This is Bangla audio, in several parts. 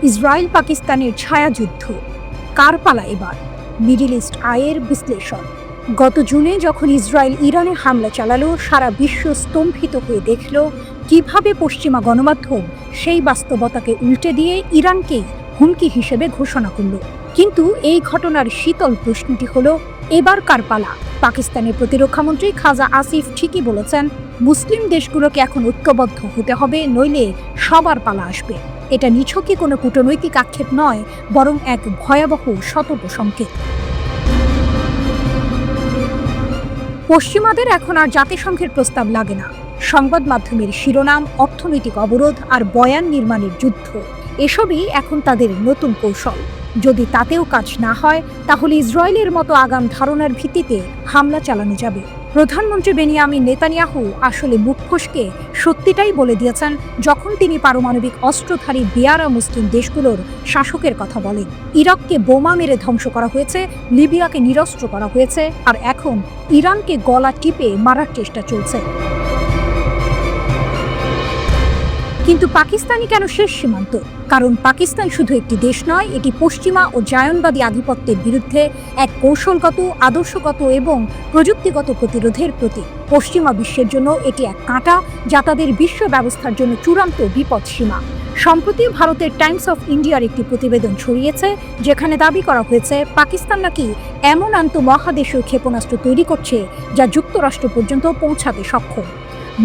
ইসরায়েল পাকিস্তানের ছায়াযুদ্ধ, কার পালা এবার? মিডল ইস্ট আইয়ের বিশ্লেষণ। গত জুনে যখন ইসরায়েল ইরানে হামলা চালালো, সারা বিশ্ব স্তম্ভিত হয়ে দেখল কিভাবে পশ্চিমা গণমাধ্যম সেই বাস্তবতাকে উল্টে দিয়ে ইরানকেই হুমকি হিসেবে ঘোষণা করল। কিন্তু এই ঘটনার শীতল প্রশ্নটি হলো, এবার কার পালা? পাকিস্তানের প্রতিরক্ষামন্ত্রী খাজা আসিফ ঠিকই বলেছেন, মুসলিম দেশগুলোকে এখন ঐক্যবদ্ধ হতে হবে, নইলে সবার পালা আসবে। এটা নিছকই কোনো কূটনৈতিক আক্ষেপ নয়, বরং এক ভয়াবহ সতর্ক সংকেত। পশ্চিমাদের এখন আর জাতিসংঘের প্রস্তাব লাগে না। সংবাদ মাধ্যমের শিরোনাম, অর্থনৈতিক অবরোধ আর বয়ান নির্মাণের যুদ্ধ, এসবই এখন তাদের নতুন কৌশল। যদি তাতেও কাজ না হয়, তাহলে ইসরায়েলের মতো আগাম ধারণার ভিত্তিতে হামলা চালানো যাবে। প্রধানমন্ত্রী বেনিয়ামিন নেতানিয়াহু আসলে মুখ ফসকে সত্যিটাই বলে দিয়েছেন যখন তিনি পারমাণবিক অস্ত্রধারী বেয়ারা মুসলিম দেশগুলোর শাসকের কথা বলেন। ইরাককে বোমা মেরে ধ্বংস করা হয়েছে, লিবিয়াকে নিরস্ত্র করা হয়েছে, আর এখন ইরানকে গলা টিপে মারার চেষ্টা চলছে। কিন্তু পাকিস্তানই কেন শেষ সীমান্ত? কারণ পাকিস্তান শুধু একটি দেশ নয়, এটি পশ্চিমা ও জায়নবাদী আধিপত্যের বিরুদ্ধে এক কৌশলগত, আদর্শগত এবং প্রযুক্তিগত প্রতিরোধের প্রতীক। পশ্চিমা বিশ্বের জন্য এটি এক কাঁটা, যা তাদের বিশ্ব ব্যবস্থার জন্য চূড়ান্ত বিপদসীমা। সম্প্রতি ভারতের টাইমস অফ ইন্ডিয়ার একটি প্রতিবেদন ছড়িয়েছে, যেখানে দাবি করা হয়েছে পাকিস্তান নাকি এমন আন্তঃমহাদেশীয় ক্ষেপণাস্ত্র তৈরি করছে যা যুক্তরাষ্ট্র পর্যন্ত পৌঁছাতে সক্ষম।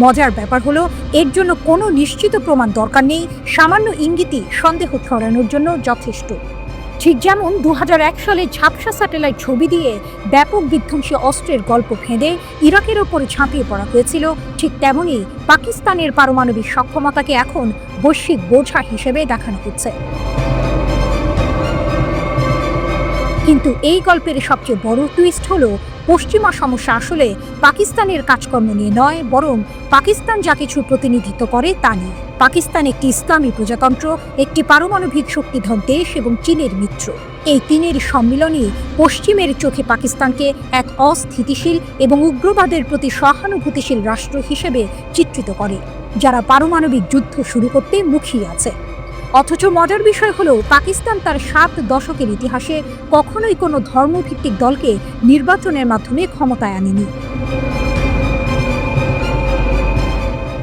মজার ব্যাপার হলো, এর জন্য কোনো নিশ্চিত প্রমাণ দরকার নেই, সামান্য ইঙ্গিতই সন্দেহ ছড়ানোর জন্য যথেষ্ট। ঠিক যেমন 2001 সালে ঝাপসা স্যাটেলাইট ছবি দিয়ে ব্যাপক বিধ্বংসী অস্ত্রের গল্প ফেঁদে ইরাকের ওপরে ঝাঁপিয়ে পড়া হয়েছিল, ঠিক তেমনই পাকিস্তানের পারমাণবিক সক্ষমতাকে এখন বৈশ্বিক বোঝা হিসেবে দেখানো হচ্ছে। কিন্তু এই গল্পের সবচেয়ে বড় টুইস্ট হলো, পশ্চিমা সমস্যা আসলে পাকিস্তানের কাজকর্ম নিয়ে নয়, বরং পাকিস্তান যা কিছু প্রতিনিধিত্ব করে তা নিয়ে। পাকিস্তান একটি ইসলামী প্রজাতন্ত্র, একটি পারমাণবিক শক্তিধর দেশ এবং চীনের মিত্র। এই তিনের সম্মিলনই পশ্চিমের চোখে পাকিস্তানকে এক অস্থিতিশীল এবং উগ্রবাদের প্রতি সহানুভূতিশীল রাষ্ট্র হিসেবে চিত্রিত করে, যারা পারমাণবিক যুদ্ধ শুরু করতে মুখিয়ে আছে। অথচ মজার বিষয় হলো, পাকিস্তান তার 7 দশকের ইতিহাসে কখনোই কোনো ধর্মভিত্তিক দলকে নির্বাচনের মাধ্যমে ক্ষমতায় আনেনি।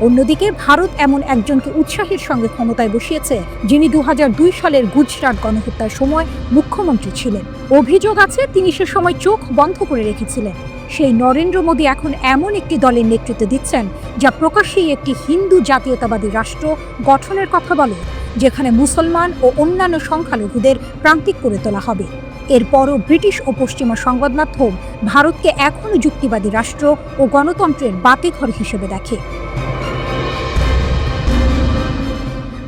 অন্যদিকে ভারত এমন একজনকে উৎসাহের সঙ্গে ক্ষমতায় বসিয়েছে, যিনি 2002 সালের গুজরাট গণহত্যার সময় মুখ্যমন্ত্রী ছিলেন। অভিযোগ আছে তিনি সে সময় চোখ বন্ধ করে রেখেছিলেন। সেই নরেন্দ্র মোদী এখন এমন একটি দলের নেতৃত্ব দিচ্ছেন, যা প্রকাশ্যেই একটি হিন্দু জাতীয়তাবাদী রাষ্ট্র গঠনের কথা বলে, যেখানে মুসলমান ও অন্যান্য সংখ্যালঘুদের প্রান্তিক করে তোলা হবে। এরপরও ব্রিটিশ ও পশ্চিমা সংবাদ মাধ্যম ভারতকে এখনও যুক্তিবাদী রাষ্ট্র ও গণতন্ত্রের বাতিঘর হিসেবে দেখে।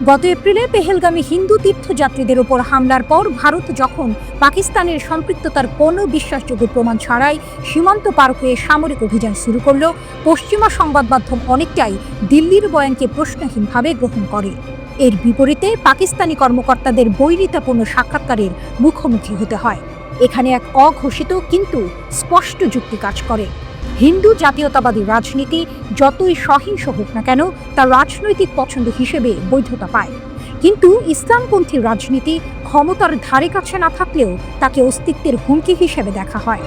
গত এপ্রিলে পেহেলগামী হিন্দু তীর্থযাত্রীদের ওপর হামলার পর ভারত যখন পাকিস্তানের সম্পৃক্ততার কোনো বিশ্বাসযোগ্য প্রমাণ ছাড়াই সীমান্ত পার হয়ে সামরিক অভিযান শুরু করল, পশ্চিমা সংবাদ মাধ্যম অনেকটাই দিল্লির বয়ানকে প্রশ্নহীনভাবে গ্রহণ করে। এর বিপরীতে পাকিস্তানি কর্মকর্তাদের বৈরিতাপূর্ণ সাক্ষাৎকারের মুখোমুখি হতে হয়। এখানে এক অঘোষিত কিন্তু স্পষ্ট যুক্তি কাজ করে। হিন্দু জাতীয়তাবাদী রাজনীতি যতই সহিংস হোক না কেন, তার রাজনৈতিক পছন্দ হিসেবে বৈধতা পায়। কিন্তু ইসলামপন্থী রাজনীতি ক্ষমতার ধারে কাছে না থাকলেও তাকে অস্তিত্বের হুমকি হিসেবে দেখা হয়।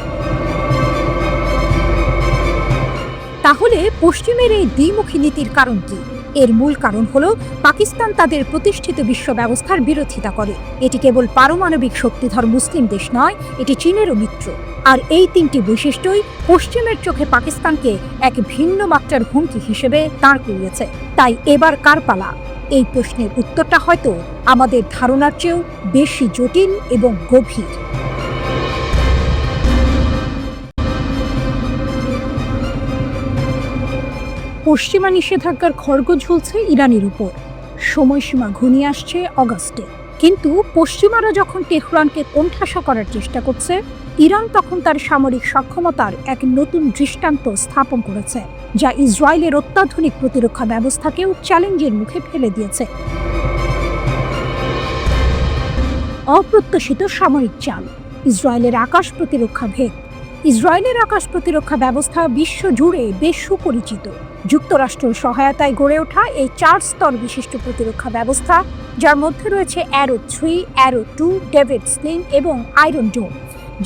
তাহলে পশ্চিমের এই দ্বিমুখী নীতির কারণ কি? এর মূল কারণ হলো, পাকিস্তান তাদের প্রতিষ্ঠিত বিশ্ব ব্যবস্থার বিরোধিতা করে। এটি কেবল পারমাণবিক শক্তিধর মুসলিম দেশ নয়, এটি চীনেরও মিত্র। আর এই 3টি বৈশিষ্ট্যই পশ্চিমের চোখে পাকিস্তানকে এক ভিন্ন মাত্রার হুমকি হিসেবে দাঁড় করিয়েছে। তাই এবার কার পালা? এই প্রশ্নের উত্তরটা হয়তো আমাদের ধারণার চেয়েও বেশি জটিল এবং গভীর। পশ্চিমা নিষেধাজ্ঞার খড়গ ঝুলছে ইরানের উপর। সময়সীমা ঘনিয়ে আসছে অগাস্টে। কিন্তু পশ্চিমারা যখন তেহরানকে কোণঠাসা করার চেষ্টা করছে, ইরান তখন তার সামরিক সক্ষমতার এক নতুন দৃষ্টান্ত স্থাপন করেছে, যা ইসরায়েলের অত্যাধুনিক প্রতিরক্ষা ব্যবস্থাকেও চ্যালেঞ্জের মুখে ফেলে দিয়েছে। অপ্রত্যাশিত সামরিক চাল, ইসরায়েলের আকাশ প্রতিরক্ষা ভেদ। ইসরায়েলের আকাশ প্রতিরক্ষা ব্যবস্থা বিশ্ব জুড়ে বেশ সুপরিচিত। যুক্তরাষ্ট্রের সহায়তায় গড়ে ওঠা এই 4 স্তর বিশিষ্ট প্রতিরক্ষা ব্যবস্থা, যার মধ্যে রয়েছে অ্যারো 3, অ্যারো 2, ডেভিড স্লিং এবং আয়রন ডোম,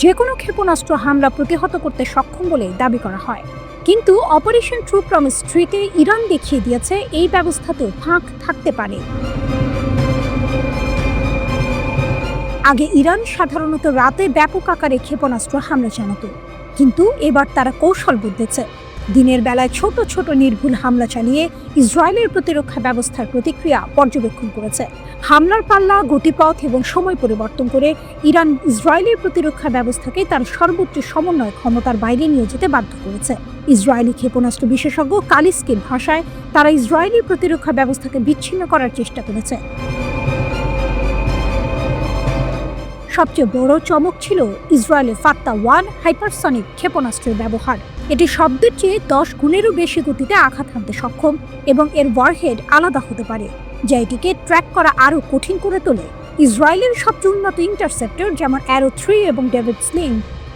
যে কোনো ক্ষেপণাস্ত্র হামলা প্রতিহত করতে সক্ষম বলে দাবি করা হয়। কিন্তু অপারেশন ট্রু প্রমিস 3-তে ইরান দেখিয়ে দিয়েছে এই ব্যবস্থাতেও ফাঁক থাকতে পারে। আগে ইরান সাধারণত রাতে ব্যাপক আকারে ক্ষেপণাস্ত্র হামলা চালাতো, কিন্তু এবার তারা কৌশল বদলেছে। দিনের বেলায় ছোট ছোট নির্ভুল হামলা চালিয়ে ইসরায়েলের প্রতিরক্ষা ব্যবস্থার প্রতিক্রিয়া পর্যবেক্ষণ করেছে। হামলার পাল্লা, গতিপথ এবং সময় পরিবর্তন করে ইরান ইসরায়েলের প্রতিরক্ষা ব্যবস্থাকে তার সর্বোচ্চ সমন্বয় ক্ষমতার বাইরে নিয়ে যেতে বাধ্য করেছে। ইসরায়েলি ক্ষেপণাস্ত্র বিশেষজ্ঞ কালিস্কির ভাষায়, তারা ইসরায়েলি প্রতিরক্ষা ব্যবস্থাকে বিচ্ছিন্ন করার চেষ্টা করেছে। সবচেয়ে বড় চমক ছিল ইসরায়েলের ফাত্তা-1 হাইপারসনিক ক্ষেপণাস্ত্রের ব্যবহার। এটি শব্দের চেয়ে 10 গুণেরও বেশি গতিতে আঘাত হানতে সক্ষম এবং এর ওয়ারহেড আলাদা হতে পারে, যা এটিকে ট্র্যাক করা আরও কঠিন করে তোলে। ইসরায়েলের সবচেয়ে উন্নত ইন্টারসেপ্টর যেমন অ্যারো 3 এবং ডেভিড স্লিং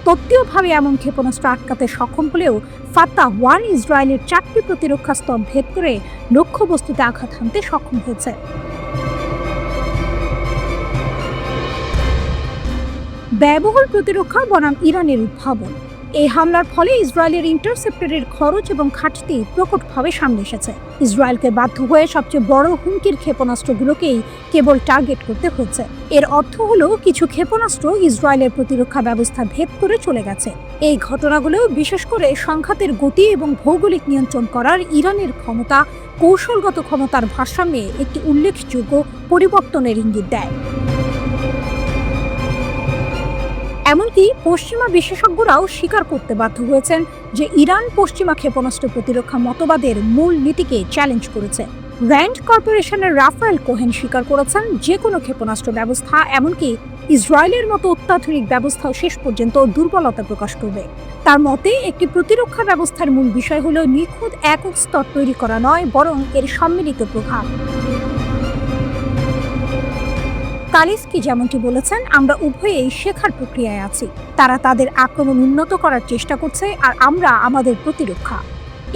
তত্ত্বীয়ভাবে এমন ক্ষেপণাস্ত্র আটকাতে সক্ষম হলেও ফাত্তা-1 ইসরায়েলের 4টি প্রতিরক্ষা স্তর ভেদ করে লক্ষ্যবস্তুতে আঘাত হানতে সক্ষম হয়েছে। ব্যয়বহুল প্রতিরক্ষা বনাম ইরানের উদ্ভাবন। এই হামলার ফলে ইসরায়েলের ইন্টারসেপ্টরের খরচ এবং ঘাটতি প্রকটভাবে সামনে এসেছে। ইসরায়েলকে বাধ্য হয়ে সবচেয়ে বড় হুমকির ক্ষেপণাস্ত্রগুলোকেই কেবল টার্গেট করতে হচ্ছে। এর অর্থ হলো কিছু ক্ষেপণাস্ত্র ইসরায়েলের প্রতিরক্ষা ব্যবস্থা ভেদ করে চলে গেছে। এই ঘটনাগুলো বিশেষ করে সংঘাতের গতি এবং ভৌগোলিক নিয়ন্ত্রণ করার ইরানের ক্ষমতা, কৌশলগত ক্ষমতার ভারসাম্যে একটি উল্লেখযোগ্য পরিবর্তনের ইঙ্গিত দেয়। এমনকি পশ্চিমা বিশেষজ্ঞরাও স্বীকার করতে বাধ্য হয়েছেন যে ইরান পশ্চিমা ক্ষেপণাস্ত্র প্রতিরক্ষা মতবাদের মূল নীতিকে চ্যালেঞ্জ করেছে। র্যান্ড কর্পোরেশনের রাফায়েল কোহেন স্বীকার করেছেন, যে কোনো ক্ষেপণাস্ত্র ব্যবস্থা, এমনকি ইসরায়েলের মতো অত্যাধুনিক ব্যবস্থাও শেষ পর্যন্ত দুর্বলতা প্রকাশ করবে। তার মতে, একটি প্রতিরক্ষা ব্যবস্থার মূল বিষয় হলো নিখুঁত একক স্তর তৈরি করা নয়, বরং এর সম্মিলিত প্রভাব। কালিস্কি যেমনটি বলেছেন, আমরা উভয়েই শেখার প্রক্রিয়ায় আছি। তারা তাদের আক্রমণ উন্নত করার চেষ্টা করছে, আর আমরা আমাদের প্রতিরক্ষা।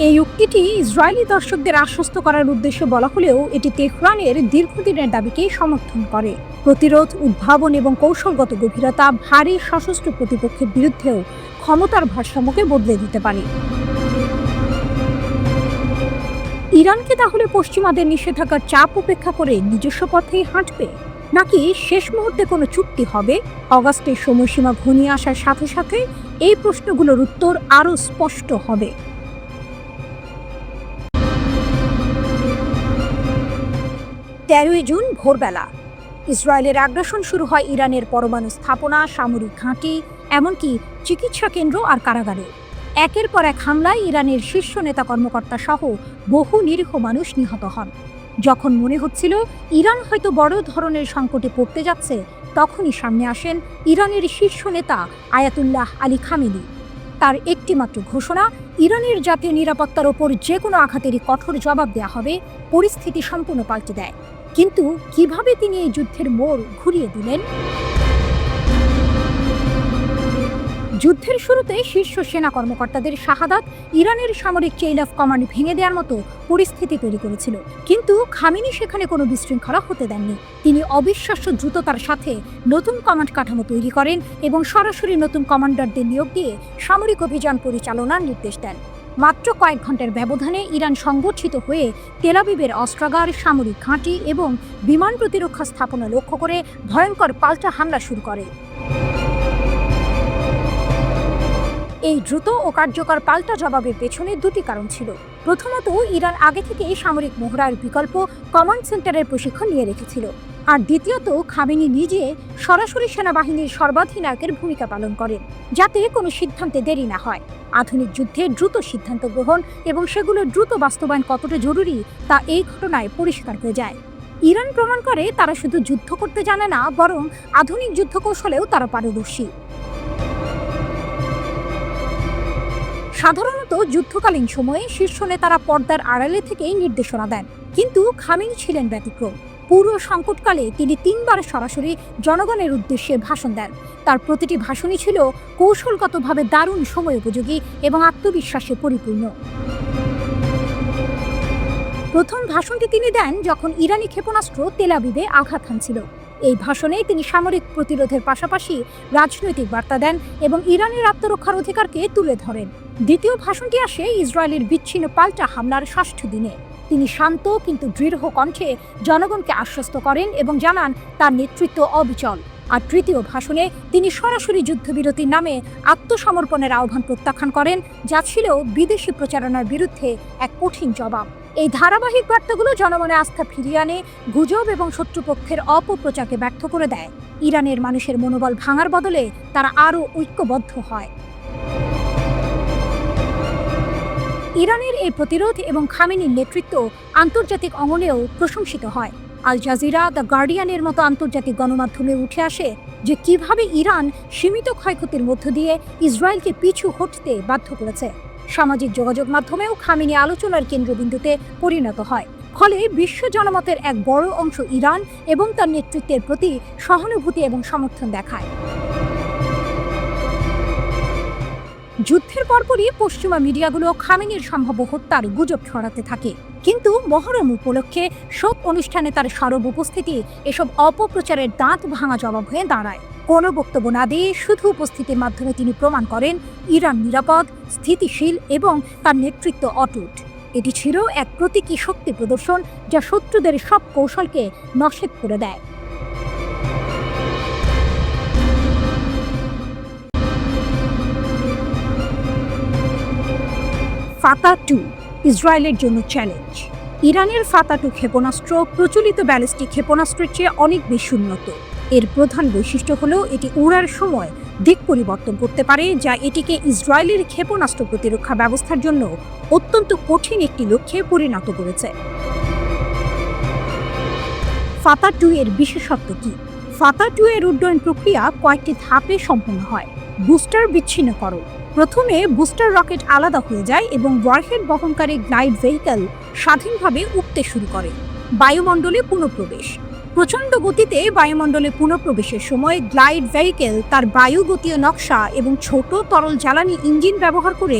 এই উক্তিটি ইসরায়েলি দর্শকদের আশ্বস্ত করার উদ্দেশ্যে বলা হলেও এটি তেহরানের দীর্ঘদিনের দাবিকেই সমর্থন করে। প্রতিরোধ, উদ্ভাবন এবং কৌশলগত গভীরতা ভারী সশস্ত্র প্রতিপক্ষের বিরুদ্ধেও ক্ষমতার ভারসাম্যকে বদলে দিতে পারে। ইরানকে তাহলে পশ্চিমাদের নিষেধাজ্ঞার চাপ উপেক্ষা করে নিজস্ব পথেই হাঁটবে, নাকি শেষ মুহূর্তে কোনো চুক্তি হবে? অগাস্টের সময়সীমা ঘনিয়ে আসার সাথে সাথে এই প্রশ্নগুলোর উত্তর আরও স্পষ্ট হবে। 13 জুন ভোরবেলা ইসরায়েলের আগ্রাসন শুরু হয় ইরানের পরমাণু স্থাপনা, সামরিক ঘাঁটি, এমনকি চিকিৎসা কেন্দ্র আর কারাগারে। একের পর এক হামলায় ইরানের শীর্ষ নেতা, কর্মকর্তা সহ বহু নিরীহ মানুষ নিহত হন। যখন মনে হচ্ছিল ইরান হয়তো বড় ধরনের সংকটে পড়তে যাচ্ছে, তখনই সামনে আসেন ইরানের শীর্ষ নেতা আয়াতুল্লাহ আলী খামেনি। তার একটিমাত্র ঘোষণা, ইরানের জাতীয় নিরাপত্তার ওপর যে কোনো আঘাতেরই কঠোর জবাব দেওয়া হবে। পরিস্থিতি সম্পূর্ণ পাল্টে দেয়। কিন্তু কিভাবে তিনি এই যুদ্ধের মোড় ঘুরিয়ে দিলেন? যুদ্ধের শুরুতে শীর্ষ সেনা কর্মকর্তাদের শাহাদাত ইরানের সামরিক চেইন অফ কমান্ড ভেঙে দেওয়ার মতো পরিস্থিতি তৈরি করেছিল। কিন্তু খামেনি সেখানে কোনো বিশৃঙ্খলা হতে দেননি। তিনি অবিশ্বাস্য দ্রুততার সাথে নতুন কমান্ড কাঠামো তৈরি করেন এবং সরাসরি নতুন কমান্ডারদের নিয়োগ দিয়ে সামরিক অভিযান পরিচালনার নির্দেশ দেন। মাত্র কয়েক ঘন্টার ব্যবধানে ইরান সংগঠিত হয়ে তেল আবিবের অস্ত্রাগার, সামরিক ঘাঁটি এবং বিমান প্রতিরক্ষা স্থাপনা লক্ষ্য করে ভয়ঙ্কর পাল্টা হামলা শুরু করে। এই দ্রুত ও কার্যকর পাল্টা জবাবের পেছনে দুটি কারণ ছিল। প্রথমত, ইরান আগে থেকেই সামরিক মহড়ার বিকল্প কমান্ড সেন্টারের প্রশিক্ষণ নিয়ে রেখেছিল। আর দ্বিতীয়ত, খামেনি নিজে সরাসরি সেনাবাহিনীর সর্বাধিনায়কের ভূমিকা পালন করেন, যাতে কোনো সিদ্ধান্তে দেরি না হয়। আধুনিক যুদ্ধে দ্রুত সিদ্ধান্ত গ্রহণ এবং সেগুলো দ্রুত বাস্তবায়ন কতটা জরুরি তা এই ঘটনায় পরিষ্কার হয়ে যায়। ইরান প্রমাণ করে তারা শুধু যুদ্ধ করতে জানে না, বরং আধুনিক যুদ্ধ কৌশলেও তারা পারদর্শী। সাধারণত যুদ্ধকালীন সময়ে শীর্ষ নেতারা পর্দার আড়ালে থেকেই নির্দেশনা দেন, কিন্তু খামেনি ছিলেন ব্যতিক্রম। পুরো সংকটকালে তিনি 3 বার সরাসরি জনগণের উদ্দেশ্যে ভাষণ দেন। তার প্রতিটি ভাষণই ছিল কৌশলগতভাবে দারুণ সময় উপযোগী এবং আত্মবিশ্বাসে পরিপূর্ণ। প্রথম ভাষণটি তিনি দেন যখন ইরানি ক্ষেপণাস্ত্র তেল আবিবে আঘাত হানছিল। এই ভাষণে তিনি সামরিক প্রতিরোধের পাশাপাশি রাজনৈতিক বার্তা দেন এবং ইরানের আত্মরক্ষার অধিকারকে তুলে ধরেন। দ্বিতীয় ভাষণটি আসে ইসরায়েলের বিচ্ছিন্ন পাল্টা হামলার ষষ্ঠ দিনে। তিনি শান্ত কিন্তু দৃঢ় কণ্ঠে জনগণকে আশ্বস্ত করেন এবং জানান তার নেতৃত্ব অবিচল। আর তৃতীয় ভাষণে তিনি সরাসরি যুদ্ধবিরতির নামে আত্মসমর্পণের আহ্বান প্রত্যাখ্যান করেন, যা ছিল বিদেশি প্রচারণার বিরুদ্ধে এক কঠিন জবাব। এই ধারাবাহিক বার্তাগুলো জনমনে আস্থা ফিরিয়ে আনে, গুজব এবং শত্রুপক্ষের অপপ্রচারকে ব্যর্থ করে দেয়। ইরানের মানুষের মনোবল ভাঙার বদলে তারা আরও ঐক্যবদ্ধ হয়। ইরানের এই প্রতিরোধ এবং খামেনির নেতৃত্ব আন্তর্জাতিক অঙ্গনেও প্রশংসিত হয়। আল জাজিরা, দ্য গার্ডিয়ানের মতো আন্তর্জাতিক গণমাধ্যমে উঠে আসে যে কিভাবে ইরান সীমিত ক্ষয়ক্ষতির মধ্য দিয়ে ইসরায়েলকে পিছু হটতে বাধ্য করেছে। সামাজিক যোগাযোগ মাধ্যমেও খামেনি আলোচনার কেন্দ্রবিন্দুতে পরিণত হয়। ফলে বিশ্ব জনমতের এক বড় অংশ ইরান এবং তার নেতৃত্বের প্রতি সহানুভূতি এবং সমর্থন দেখায়। যুদ্ধের পরপরই পশ্চিমা মিডিয়াগুলো খামেনির সম্ভাব্য হত্যার গুজব ছড়াতে থাকে, কিন্তু মহরম উপলক্ষে শোক অনুষ্ঠানে তার সরব উপস্থিতি এসব অপপ্রচারের দাঁত ভাঙা জবাব হয়ে দাঁড়ায়। কোনো বক্তব্য না দিয়ে শুধু উপস্থিতির মাধ্যমে তিনি প্রমাণ করেন ইরান নিরাপদ, স্থিতিশীল এবং তার নেতৃত্ব অটুট। এটি ছিল এক প্রতীকী শক্তি প্রদর্শন যা শত্রুদের সব কৌশলকে নস্যাৎ করে দেয়। ফাতা-2 ইসরায়েলের জন্য চ্যালেঞ্জ। ইরানের ফাতা-2 ক্ষেপণাস্ত্র প্রচলিত ব্যালিস্টিক ক্ষেপণাস্ত্রের চেয়ে অনেক বেশি উন্নত। এর প্রধান বৈশিষ্ট্য হলো এটি উড়ার সময় দিক পরিবর্তন করতে পারে, যা এটিকে ইসরায়েলের ক্ষেপণাস্ত্র প্রতিরক্ষা ব্যবস্থার জন্য অত্যন্ত কঠিন একটি লক্ষ্যে পরিণত করেছে। ফাতা-2 এর বিশেষত্ব কি? ফাতা-2 এর উড্ডয়ন প্রক্রিয়া কয়েকটি ধাপে সম্পন্ন হয়। বুস্টার বিচ্ছিন্নকরণ। প্রথমে বুস্টার রকেট আলাদা হয়ে যায় এবং ওয়ারহেড বহনকারী গ্লাইড ভেহিকল স্বাধীনভাবে উঠতে শুরু করে। বায়ুমণ্ডলে পুনঃপ্রবেশ। প্রচণ্ড গতিতে বায়ুমণ্ডলে পুনঃপ্রবেশের সময় গ্লাইড ভেহিকল তার বায়ুগতীয় নকশা এবং ছোট তরল জ্বালানি ইঞ্জিন ব্যবহার করে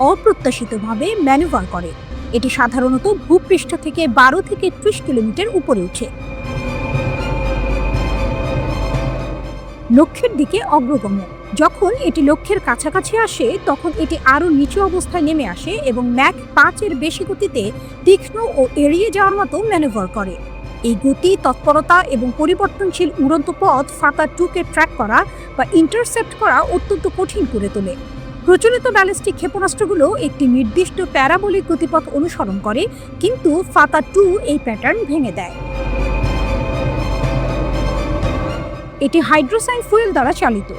অপ্রত্যাশিতভাবে ম্যানুভার করে। এটি সাধারণত ভূপৃষ্ঠ থেকে 12 থেকে 30 কিলোমিটার উপরে ওঠে। লক্ষ্যের দিকে অগ্রগমন। যখন এটি লক্ষ্যের কাছাকাছি আসে তখন এটি আরও নিচু অবস্থায় নেমে আসে এবং ম্যাক 5 এর বেশি গতিতে তীক্ষ্ণ ও এড়িয়ে যাওয়ার মতো ম্যানুভার করে। এই গতি, তৎপরতা এবং পরিবর্তনশীল উড়ন্ত পথ ফাতা-2কে ট্র্যাক করা বা ইন্টারসেপ্ট করা অত্যন্ত কঠিন করে তোলে। প্রচলিত ব্যালিস্টিক ক্ষেপণাস্ত্রগুলো একটি নির্দিষ্ট প্যারাবোলিক গতিপথ অনুসরণ করে, কিন্তু ফাতা-2 এই প্যাটার্ন ভেঙে দেয়। এটি হাইড্রোসাইন ফুয়েল দ্বারা চালিত।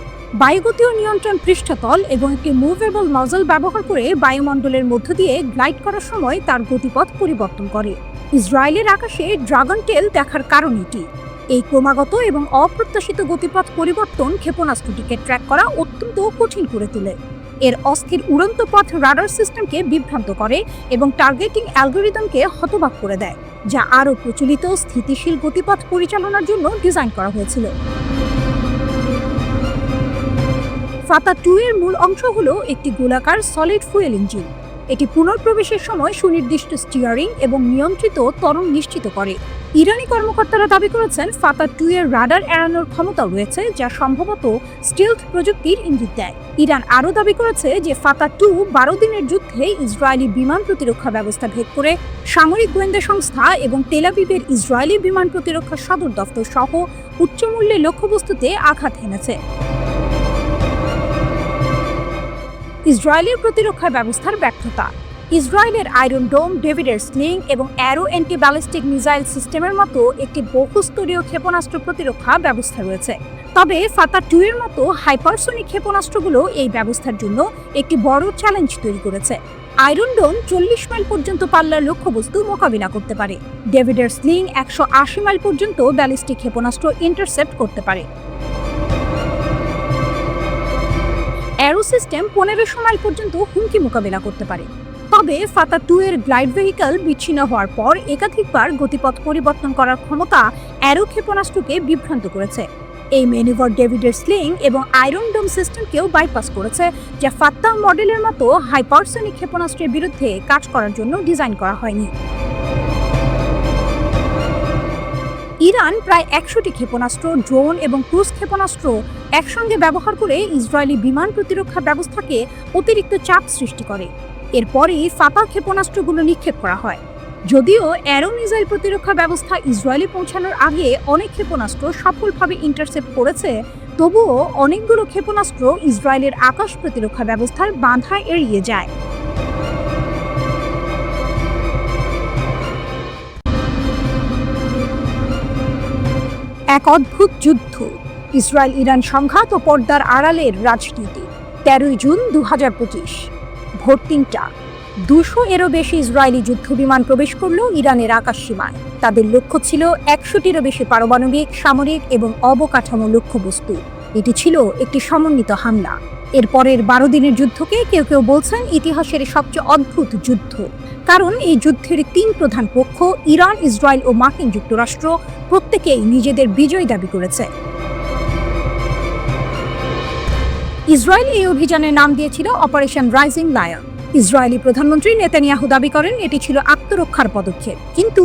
বায়ুগতীয় নিয়ন্ত্রণ পৃষ্ঠতল এবং একটি মুভেবল নজল ব্যবহার করে বায়ুমণ্ডলের মধ্য দিয়ে গ্লাইড করার সময় তার গতিপথ পরিবর্তন করে। ইসরায়েলের আকাশে ড্রাগন টেল দেখার কারণ এটি। এই ক্রমাগত এবং অপ্রত্যাশিত গতিপথ পরিবর্তন ক্ষেপণাস্ত্রটিকে ট্র্যাক করা অত্যন্ত কঠিন করে তোলে। এর অস্থির উড়ন্ত পথ রাডার সিস্টেমকে বিভ্রান্ত করে এবং টার্গেটিং অ্যালগরিদমকে হতবাক করে দেয়, যা আরও প্রচলিত স্থিতিশীল গতিপথ পরিচালনার জন্য ডিজাইন করা হয়েছিল। ফাতা-2 এর মূল অংশ হলো একটি গোলাকার সলিড ফুয়েল ইঞ্জিন। এটি পুনঃপ্রবেশের সময় সুনির্দিষ্ট স্টিয়ারিং এবং নিয়ন্ত্রিত ত্বরণ নিশ্চিত করে। ইরানি কর্মকর্তারা দাবি করেছেন ফাতা-2 এর রাডার এড়ানোর ক্ষমতা রয়েছে, যা সম্ভবত স্টিলথ প্রযুক্তির ইঙ্গিত দেয়। ইরান আরও দাবি করেছে যে ফাতা-2 12 দিনের যুদ্ধে ইসরায়েলি বিমান প্রতিরক্ষা ব্যবস্থা ভেদ করে সামরিক গোয়েন্দা সংস্থা এবং তেল আবিবের ইসরায়েলি বিমান প্রতিরক্ষা সদর দফতর সহ উচ্চমূল্যের লক্ষ্যবস্তুতে আঘাত হেনেছে। ইসরায়েলের প্রতিরক্ষা ব্যবস্থার ব্যর্থতা। ইসরায়েলের আয়রন ডোম, ডেভিডের স্লিং এবং অ্যারো অ্যান্টি ব্যালিস্টিক মিসাইল সিস্টেমের মতো একটি বহুস্তরীয় ক্ষেপণাস্ত্র প্রতিরক্ষা ব্যবস্থা রয়েছে। তবে ফাতা-2 এর মতো হাইপারসোনিক ক্ষেপণাস্ত্রগুলো এই ব্যবস্থার জন্য একটি বড় চ্যালেঞ্জ তৈরি করেছে। আয়রন ডোম 40 মাইল পর্যন্ত পাল্লার লক্ষ্যবস্তু মোকাবিলা করতে পারে। ডেভিডের স্লিং 180 মাইল পর্যন্ত ব্যালিস্টিক ক্ষেপণাস্ত্র ইন্টারসেপ্ট করতে পারে। অ্যারো সিস্টেম 1500 মাইল পর্যন্ত হুমকি মোকাবিলা করতে পারে। তবে ফাতা-2 এর গ্লাইড ভেহিকল বিচ্ছিন্ন হওয়ার পর একাধিকবার গতিপথ পরিবর্তন করার ক্ষমতা অ্যারো ক্ষেপণাস্ত্রকে বিভ্রান্ত করেছে। এই ম্যানুভার ডেভিডের স্লিং এবং আয়রন ডোম সিস্টেমকেও বাইপাস করেছে, যা ফাত্তা মডেলের মতো হাইপারসোনিক ক্ষেপণাস্ত্রের বিরুদ্ধে কাজ করার জন্য ডিজাইন করা হয়নি। ইরান প্রায় ১০০টি ক্ষেপণাস্ত্র, ড্রোন এবং ক্রুজ ক্ষেপণাস্ত্র একসঙ্গে ব্যবহার করে ইসরায়েলি বিমান প্রতিরক্ষা ব্যবস্থাকে অতিরিক্ত চাপ সৃষ্টি করে। এরপরই ফাতাহ ক্ষেপণাস্ত্রগুলো নিক্ষেপ করা হয়। যদিও অ্যারো মিসাইল প্রতিরক্ষা ব্যবস্থা ইসরায়েলে পৌঁছানোর আগে অনেক ক্ষেপণাস্ত্র সফলভাবে ইন্টারসেপ্ট করেছে, তবুও অনেকগুলো ক্ষেপণাস্ত্র ইসরায়েলের আকাশ প্রতিরক্ষা ব্যবস্থার বাধা এড়িয়ে যায়। এক অদ্ভুত যুদ্ধ, ইসরায়েল ইরান সংঘাত ও পর্দার আড়ালের রাজনীতি। ১৩ জুন ২০২৫ ভোর ৩টা। ২০০-এরও বেশি ইসরায়েলি যুদ্ধবিমান প্রবেশ করল ইরানের আকাশ সীমায়। তাদের লক্ষ্য ছিল ১০০-টিরও বেশি পারমাণবিক, সামরিক এবং অবকাঠামো লক্ষ্যবস্তু। এটি ছিল একটি সমন্বিত হামলা। এরপরের ১২ দিনের যুদ্ধকে কেউ কেউ বলছেন ইতিহাসের সবচেয়ে অদ্ভুত যুদ্ধ, কারণ এই যুদ্ধের ৩ প্রধান পক্ষ, ইরান, ইসরায়েল ও মার্কিন যুক্তরাষ্ট্র, প্রত্যেকেই নিজেদের বিজয় দাবি করেছে। ইসরায়েল এই অভিযানের নাম দিয়েছিল অপারেশন রাইজিং লায়ন। ইসরায়েলি প্রধানমন্ত্রী নেতানিয়াহু দাবি করেন এটি ছিল আত্মরক্ষার পদক্ষেপ। কিন্তু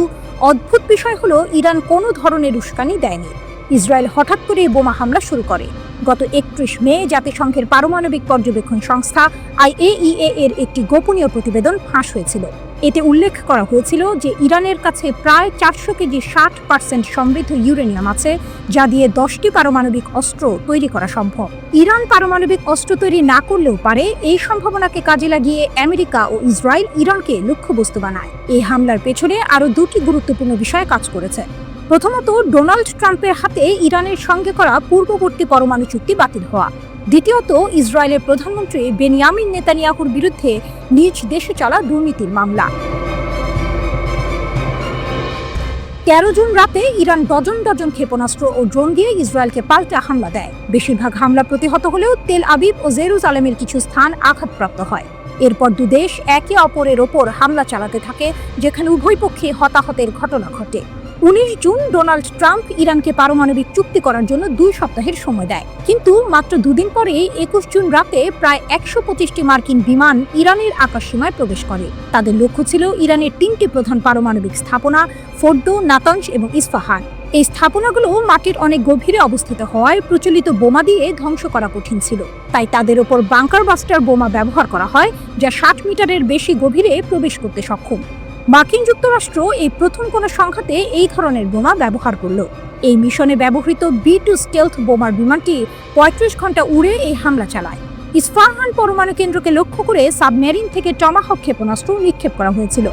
অদ্ভুত বিষয় হলো, ইরান কোনো ধরনের উস্কানি দেয়নি। ইসরায়েল হঠাৎ করে বোমা হামলা শুরু করে। গত ৩১ মে জাতিসংঘের পারমাণবিক পর্যবেক্ষণ সংস্থা IAEA এর একটি গোপনীয় প্রতিবেদন ফাঁস হয়েছিল। এতে উল্লেখ করা হয়েছিল যে ইরানের কাছে প্রায় ৪০০ কেজি ৬০% সমৃদ্ধ ইউরেনিয়াম আছে, যা দিয়ে ১০টি পারমাণবিক অস্ত্র তৈরি করা সম্ভব। ইরান পারমাণবিক অস্ত্র তৈরি না করলেও পারে। এই সম্ভাবনাকে কাজে লাগিয়ে আমেরিকা ও ইসরায়েল ইরানকে লক্ষ্যবস্তু বানায়। এই হামলার পেছনে আরও ২টি গুরুত্বপূর্ণ বিষয় কাজ করেছে। প্রথমত, ডোনাল্ড ট্রাম্পের হাতে ইরানের সঙ্গে করা পূর্ববর্তী পরমাণু চুক্তি বাতিল হওয়া। দ্বিতীয়ত, ইসরায়েলের প্রধানমন্ত্রী বেনিয়ামিন নেতানিয়াহুর বিরুদ্ধে নিজ দেশে চলা দুর্নীতির মামলা। ১৩ জুন রাতে ইরান ডজন ডজন ক্ষেপণাস্ত্র ও ড্রোন দিয়ে ইসরায়েলকে পাল্টা হামলা দেয়। বেশিরভাগ হামলা প্রতিহত হলেও তেল আবিব ও জেরুজালেমের কিছু স্থান আঘাতপ্রাপ্ত হয়। এরপর দুদেশ একে অপরের ওপর হামলা চালাতে থাকে, যেখানে উভয় পক্ষে হতাহতের ঘটনা ঘটে। ১৯ জুন ডোনাল্ড ট্রাম্প ইরানকে পারমাণবিক চুক্তি করার জন্য ২ সপ্তাহের সময় দেয়। কিন্তু মাত্র ২ দিন পরেই ২১ জুন রাতে প্রায় ১২৫টি মার্কিন বিমান ইরানের আকাশসীমায় প্রবেশ করে। তাদের লক্ষ্য ছিল ইরানের ৩টি প্রধান পারমাণবিক স্থাপনা, ফোর্ডো, নাতানজ এবং ইস্পাহান। এই স্থাপনাগুলো মাটির অনেক গভীরে অবস্থিত হওয়ায় প্রচলিত বোমা দিয়ে ধ্বংস করা কঠিন ছিল। তাই তাদের ওপর বাংকার বাস্টার বোমা ব্যবহার করা হয়, যা ৬০ মিটারের বেশি গভীরে প্রবেশ করতে সক্ষম। মার্কিন যুক্তরাষ্ট্র এই প্রথম কোনো সংঘাতে এই ধরনের বোমা ব্যবহার করল। এই মিশনে ব্যবহৃত B-2 স্টেলথ বোমার বিমানটি ৩৫ ঘন্টা উড়ে এই হামলা চালায়। ইস্পাহান পরমাণু কেন্দ্রকে লক্ষ্য করে সাবমেরিন থেকে টমাহক ক্ষেপণাস্ত্র নিক্ষেপ করা হয়েছিল।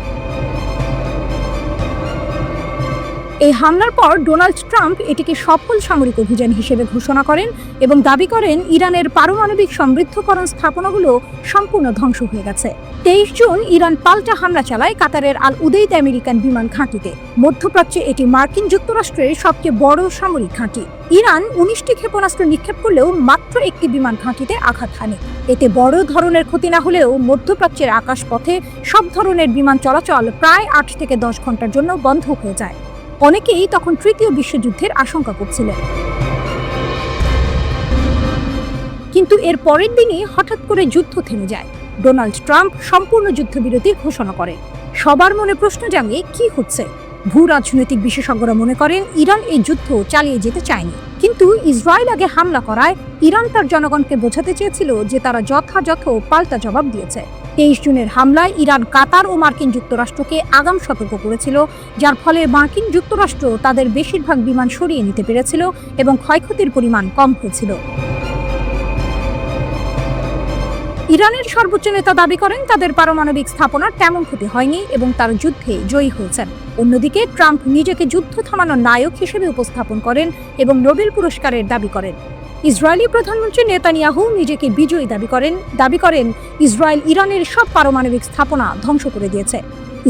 এই হামলার পর ডোনাল্ড ট্রাম্প এটিকে সফল সামরিক অভিযান হিসেবে ঘোষণা করেন এবং দাবি করেন ইরানের পারমাণবিক সমৃদ্ধকরণ স্থাপনাগুলো সম্পূর্ণ ধ্বংস হয়ে গেছে। ২৩ জুন ইরান পাল্টা হামলা চালায় কাতারের আল উদেইদ আমেরিকান বিমান ঘাঁটিতে। মধ্যপ্রাচ্যে এটি মার্কিন যুক্তরাষ্ট্রের সবচেয়ে বড় সামরিক ঘাঁটি। ইরান ১৯টি ক্ষেপণাস্ত্র নিক্ষেপ করলেও মাত্র একটি বিমান ঘাঁটিতে আঘাত হানে। এতে বড় ধরনের ক্ষতি না হলেও মধ্যপ্রাচ্যের আকাশপথে সব ধরনের বিমান চলাচল প্রায় ৮ থেকে ১০ ঘন্টার জন্য বন্ধ হয়ে যায়। অনেকেই তখন তৃতীয় বিশ্বযুদ্ধের আশঙ্কা করছিলেন। কিন্তু এর পরের দিনই হঠাৎ করে যুদ্ধ থেমে যায়। ডোনাল্ড ট্রাম্প সম্পূর্ণ যুদ্ধবিরতির ঘোষণা করেন। সবার মনে প্রশ্ন জাগে, কি হচ্ছে? ভূ রাজনৈতিক বিশেষজ্ঞরা মনে করেন ইরান এই যুদ্ধ চালিয়ে যেতে চায়নি, কিন্তু ইসরায়েল আগে হামলা করায় ইরান তার জনগণকে বোঝাতে চেয়েছিল যে তারা যথাযথ পাল্টা জবাব দিয়েছে। ২৩ জুনের হামলায় ইরান কাতার ও মার্কিন যুক্তরাষ্ট্রকে আগাম সতর্ক করেছিল, যার ফলে মার্কিন যুক্তরাষ্ট্র তাদের বেশিরভাগ বিমান সরিয়ে নিতে পেরেছিল এবং ক্ষয়ক্ষতির পরিমাণ কম হয়েছিল। ইরানের সর্বোচ্চ নেতা দাবি করেন তাদের পারমাণবিক স্থাপনার তেমন ক্ষতি হয়নি এবং তারা যুদ্ধে জয়ী হয়েছেন। অন্যদিকে ট্রাম্প নিজেকে যুদ্ধ থামানোর নায়ক হিসেবে উপস্থাপন করেন এবং নোবেল পুরস্কারের দাবি করেন। ইসরায়েলি প্রধানমন্ত্রী নেতানিয়াহু নিজেকে বিজয়ী দাবি করেন ইসরায়েল ইরানের সব পারমাণবিক স্থাপনা ধ্বংস করে দিয়েছে।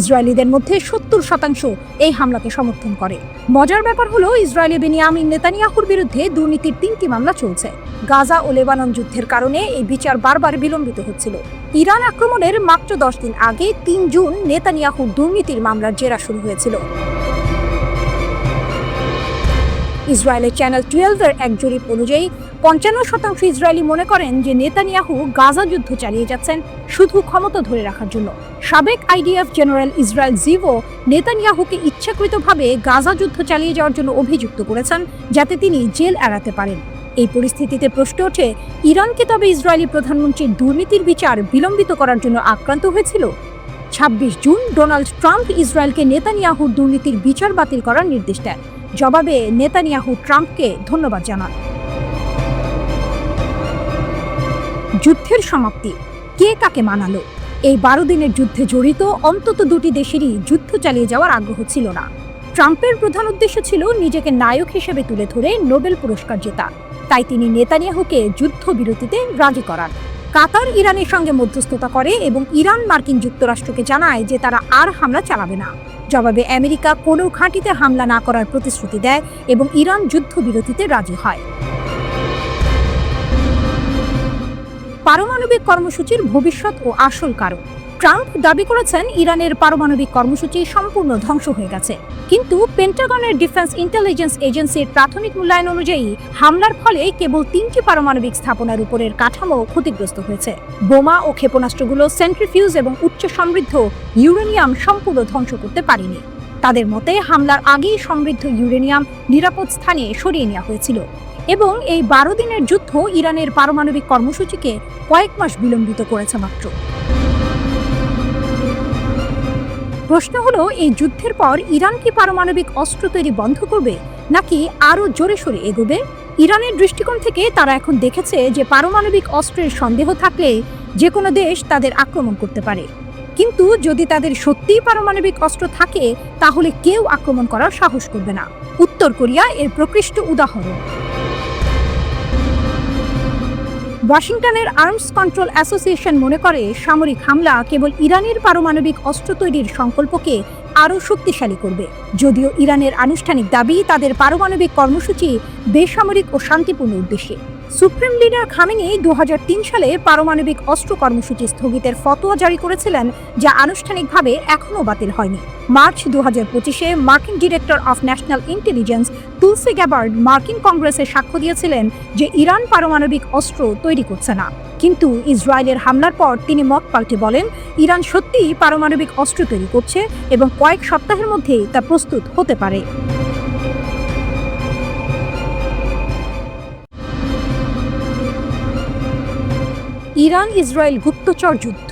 ইসরায়েলিদের মধ্যে ৭০% এই হামলাকে সমর্থন করে। মজার ব্যাপার হলো, ইসরায়েলি বেনিয়ামিন নেতানিয়াহুর বিরুদ্ধে দুর্নীতির ৩টি মামলা চলছে। গাজা ও লেবানন যুদ্ধের কারণে এই বিচার বারবার বিলম্বিত হচ্ছিল। ইরান আক্রমণের মাত্র ১০ দিন আগে ৩ জুন নেতানিয়াহুর দুর্নীতির মামলার জেরা শুরু হয়েছিল। ইসরায়েলের চ্যানেল 12 এর এক জরিপ অনুযায়ী ৫৫% ইসরায়েলি মনে করেন যে নেতানিয়াহু গাজা যুদ্ধ চালিয়ে যাচ্ছেন শুধু ক্ষমতা ধরে রাখার জন্য। সাবেক আইডিএফ জেনারেল ইসরায়েল জিভো নেতানিয়াহুকে ইচ্ছাকৃতভাবে গাজা যুদ্ধ চালিয়ে যাওয়ার জন্য অভিযুক্ত করেছেন, যাতে তিনি জেল এড়াতে পারেন। এই পরিস্থিতিতে প্রশ্ন ওঠে, ইরানকে তবে ইসরায়েলি প্রধানমন্ত্রীর দুর্নীতির বিচার বিলম্বিত করার জন্য আক্রান্ত হয়েছিল? ২৬ জুন ডোনাল্ড ট্রাম্প ইসরায়েলকে নেতানিয়াহুর দুর্নীতির বিচার বাতিল করার নির্দেশ দেন। জবাবে নেতানিয়াহু ট্রাম্পকে ধন্যবাদ জানান। যুদ্ধের সমাপ্তি কে কাকে মানালো? এই ১২ দিনের যুদ্ধে জড়িত অন্তত দুটি দেশেরই যুদ্ধ চালিয়ে যাওয়ার আগ্রহ ছিল না। ট্রাম্পের প্রধান উদ্দেশ্য ছিল নিজেকে নায়ক হিসেবে তুলে ধরে নোবেল পুরস্কার জেতা, তাই তিনি নেতানিয়াহুকে যুদ্ধবিরতিতে রাজি করান। কাতার ইরানের সঙ্গে মধ্যস্থতা করে এবং ইরান মার্কিন যুক্তরাষ্ট্রকে জানায় যে তারা আর হামলা চালাবে না। জবাবে আমেরিকা কোনো ঘাঁটিতে হামলা না করার প্রতিশ্রুতি দেয় এবং ইরান যুদ্ধবিরতিতে রাজি হয়। পারমাণবিক কর্মসূচির ভবিষ্যৎ ও আসল কারণ। ট্রাম্প দাবি করেছেন ইরানের পারমাণবিক কর্মসূচি সম্পূর্ণ ধ্বংস হয়ে গেছে, কিন্তু পেন্টাগনের ডিফেন্স ইন্টেলিজেন্স এজেন্সির প্রাথমিক মূল্যায়ন অনুযায়ী হামলার ফলে কেবল ৩টি পারমাণবিক স্থাপনার উপরের কাঠামো ক্ষতিগ্রস্ত হয়েছে। বোমা ও ক্ষেপণাস্ত্রগুলো সেন্ট্রিফিউজ এবং উচ্চ সমৃদ্ধ ইউরেনিয়াম সম্পূর্ণ ধ্বংস করতে পারেনি। তাদের মতে হামলার আগেই সমৃদ্ধ ইউরেনিয়াম নিরাপদ স্থানে সরিয়ে নেওয়া হয়েছিল এবং এই ১২ দিনের যুদ্ধ ইরানের পারমাণবিক কর্মসূচিকে কয়েক মাস বিলম্বিত করেছে মাত্র। প্রশ্ন হলো, এই যুদ্ধের পর ইরান কি পারমাণবিক অস্ত্র তৈরি বন্ধ করবে নাকি আরও জোরে সোরে এগোবে? ইরানের দৃষ্টিকোণ থেকে তারা এখন দেখেছে যে পারমাণবিক অস্ত্রের সন্দেহ থাকলে যে কোনো দেশ তাদের আক্রমণ করতে পারে, কিন্তু যদি তাদের সত্যিই পারমাণবিক অস্ত্র থাকে তাহলে কেউ আক্রমণ করার সাহস করবে না। উত্তর কোরিয়া এর প্রকৃষ্ট উদাহরণ। ওয়াশিংটনের আর্মস কন্ট্রোল অ্যাসোসিয়েশন মনে করে সামরিক হামলা কেবল ইরানের পারমাণবিক অস্ত্র তৈরির সংকল্পকে আরও শক্তিশালী করবে। যদিও ইরানের আনুষ্ঠানিক দাবি তাদের পারমাণবিক কর্মসূচি বেসামরিক ও শান্তিপূর্ণ উদ্দেশ্যে। সুপ্রিম লিডার খামেনি ২০০৩ সালে পারমাণবিক অস্ত্র কর্মসূচি স্থগিতের ফতোয়া জারি করেছিলেন, যা আনুষ্ঠানিকভাবে এখনও বাতিল হয়নি। মার্চ ২০২৫-এ মার্কিন director of national intelligence Tulsi Gabbard মার্কিন কংগ্রেসে সাক্ষ্য দিয়েছিলেন যে ইরান পারমাণবিক অস্ত্র তৈরি করছে না, কিন্তু ইসরায়েলের হামলার পর তিনি মত পাল্টে বলেন ইরান সত্যিই পারমাণবিক অস্ত্র তৈরি করছে এবং কয়েক সপ্তাহের মধ্যেই তা প্রস্তুত হতে পারে। ইরান ইসরায়েল গুপ্তচর যুদ্ধ,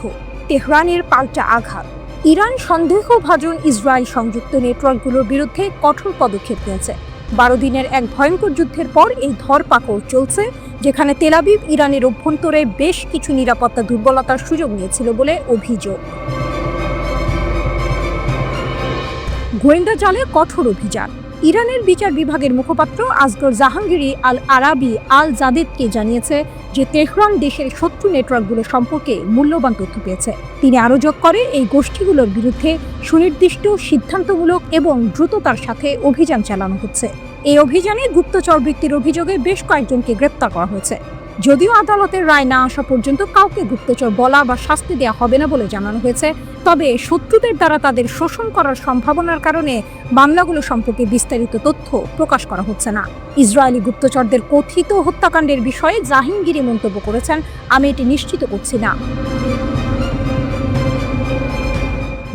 তেহরানের পাল্টা আঘাত। ইরান সন্দেহভাজন ইসরায়েল সংযুক্ত নেটওয়ার্কগুলোর বিরুদ্ধে কঠোর পদক্ষেপ নিয়েছে। ১২ দিনের এক ভয়ঙ্কর যুদ্ধের পর এই ধরপাকড় চলছে, যেখানে তেল আবিব ইরানের অভ্যন্তরে বেশ কিছু নিরাপত্তা দুর্বলতার সুযোগ নিয়েছিল বলে অভিযোগ। গোয়েন্দা জালে কঠোর অভিযান। ইরানের বিচার বিভাগের মুখপাত্র আসগর জাহাঙ্গীরি আল আরাবি আল জাদেদকে জানিয়েছে যে তেহরান দেশের শত্রু নেটওয়ার্কগুলো সম্পর্কে মূল্যবান তথ্য পেয়েছে। তিনি আরও যোগ করে এই গোষ্ঠীগুলোর বিরুদ্ধে সুনির্দিষ্ট, সিদ্ধান্তমূলক এবং দ্রুততার সাথে অভিযান চালানো হচ্ছে। এই অভিযানে গুপ্তচর বৃত্তির অভিযোগে বেশ কয়েকজনকে গ্রেপ্তার করা হয়েছে। যদিও আদালতের রায় না আসা পর্যন্ত কাউকে গুপ্তচর বলা বা শাস্তি দেওয়া হবে না বলে জানানো হয়েছে, তবে শত্রুদের দ্বারা তাদের শোষণ করার সম্ভাবনার কারণে মামলাগুলো সম্পর্কে বিস্তারিত তথ্য প্রকাশ করা হচ্ছে না। ইসরায়েলি গুপ্তচরদের কথিত হত্যাকাণ্ডের বিষয়ে জাহাঙ্গীরি মন্তব্য করেছেন, আমি এটি নিশ্চিত করছি না।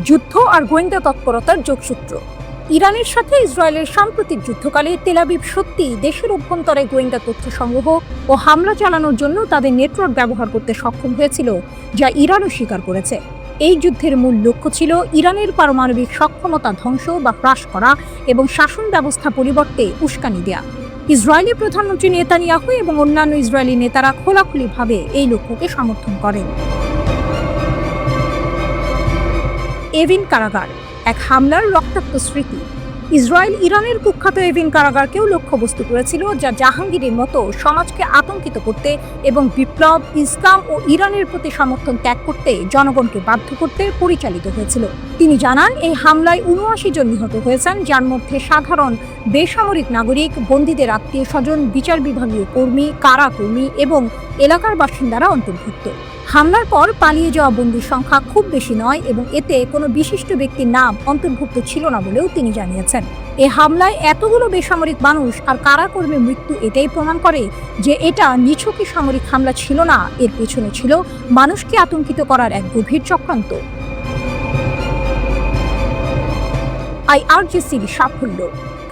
যুদ্ধ আর গোয়েন্দা তৎপরতার যোগসূত্র। ইরানের সাথে ইসরায়েলের সাম্প্রতিক যুদ্ধকালে তেল আবিব সত্যি দেশের অভ্যন্তরে গোয়েন্দা তথ্য সংগ্রহ ও হামলা চালানোর জন্য তাদের নেটওয়ার্ক ব্যবহার করতে সক্ষম হয়েছিল, যা ইরানও স্বীকার করেছে। এই যুদ্ধের মূল লক্ষ্য ছিল ইরানের পারমাণবিক সক্ষমতা ধ্বংস বা হ্রাস করা এবং শাসন ব্যবস্থা পরিবর্তে উস্কানি দেয়া। ইসরায়েলি প্রধানমন্ত্রী নেতানিয়াহু এবং অন্যান্য ইসরায়েলি নেতারা খোলাখুলিভাবে এই লক্ষ্যকে সমর্থন করেন। এভিন কারাগার, এক হামলার রক্তাক্ত স্মৃতি। ইসরায়েল ইরানের কুখ্যাত এভিন কারাগারকেও লক্ষ্যবস্তু করেছিল, যা জাহাঙ্গীরের মতো সমাজকে আতঙ্কিত করতে এবং বিপ্লব, ইসলাম ও ইরানের প্রতি সমর্থন ত্যাগ করতে জনগণকে বাধ্য করতে পরিচালিত হয়েছিল। তিনি জানান, এই হামলায় ৭৯ জন নিহত হয়েছেন, যার মধ্যে সাধারণ বেসামরিক নাগরিক, বন্দীদের আত্মীয় স্বজন, বিচার বিভাগীয় কর্মী, কারাকর্মী এবং এলাকার বাসিন্দারা অন্তর্ভুক্ত। হামলার পর পালিয়ে যাওয়া বন্দীর সংখ্যা খুব বেশি নয় এবং এতে কোনো বিশিষ্ট ব্যক্তির নাম অন্তর্ভুক্ত ছিল না বলেও তিনি জানিয়েছেন। এ হামলায় এতগুলো বেসামরিক মানুষ আর কারাকর্মীর মৃত্যু এটাই প্রমাণ করে যে এটা নিছকই সামরিক হামলা ছিল না, এর পেছনে ছিল মানুষকে আতঙ্কিত করার এক গভীর চক্রান্ত। আইআরজিসির সাফল্য।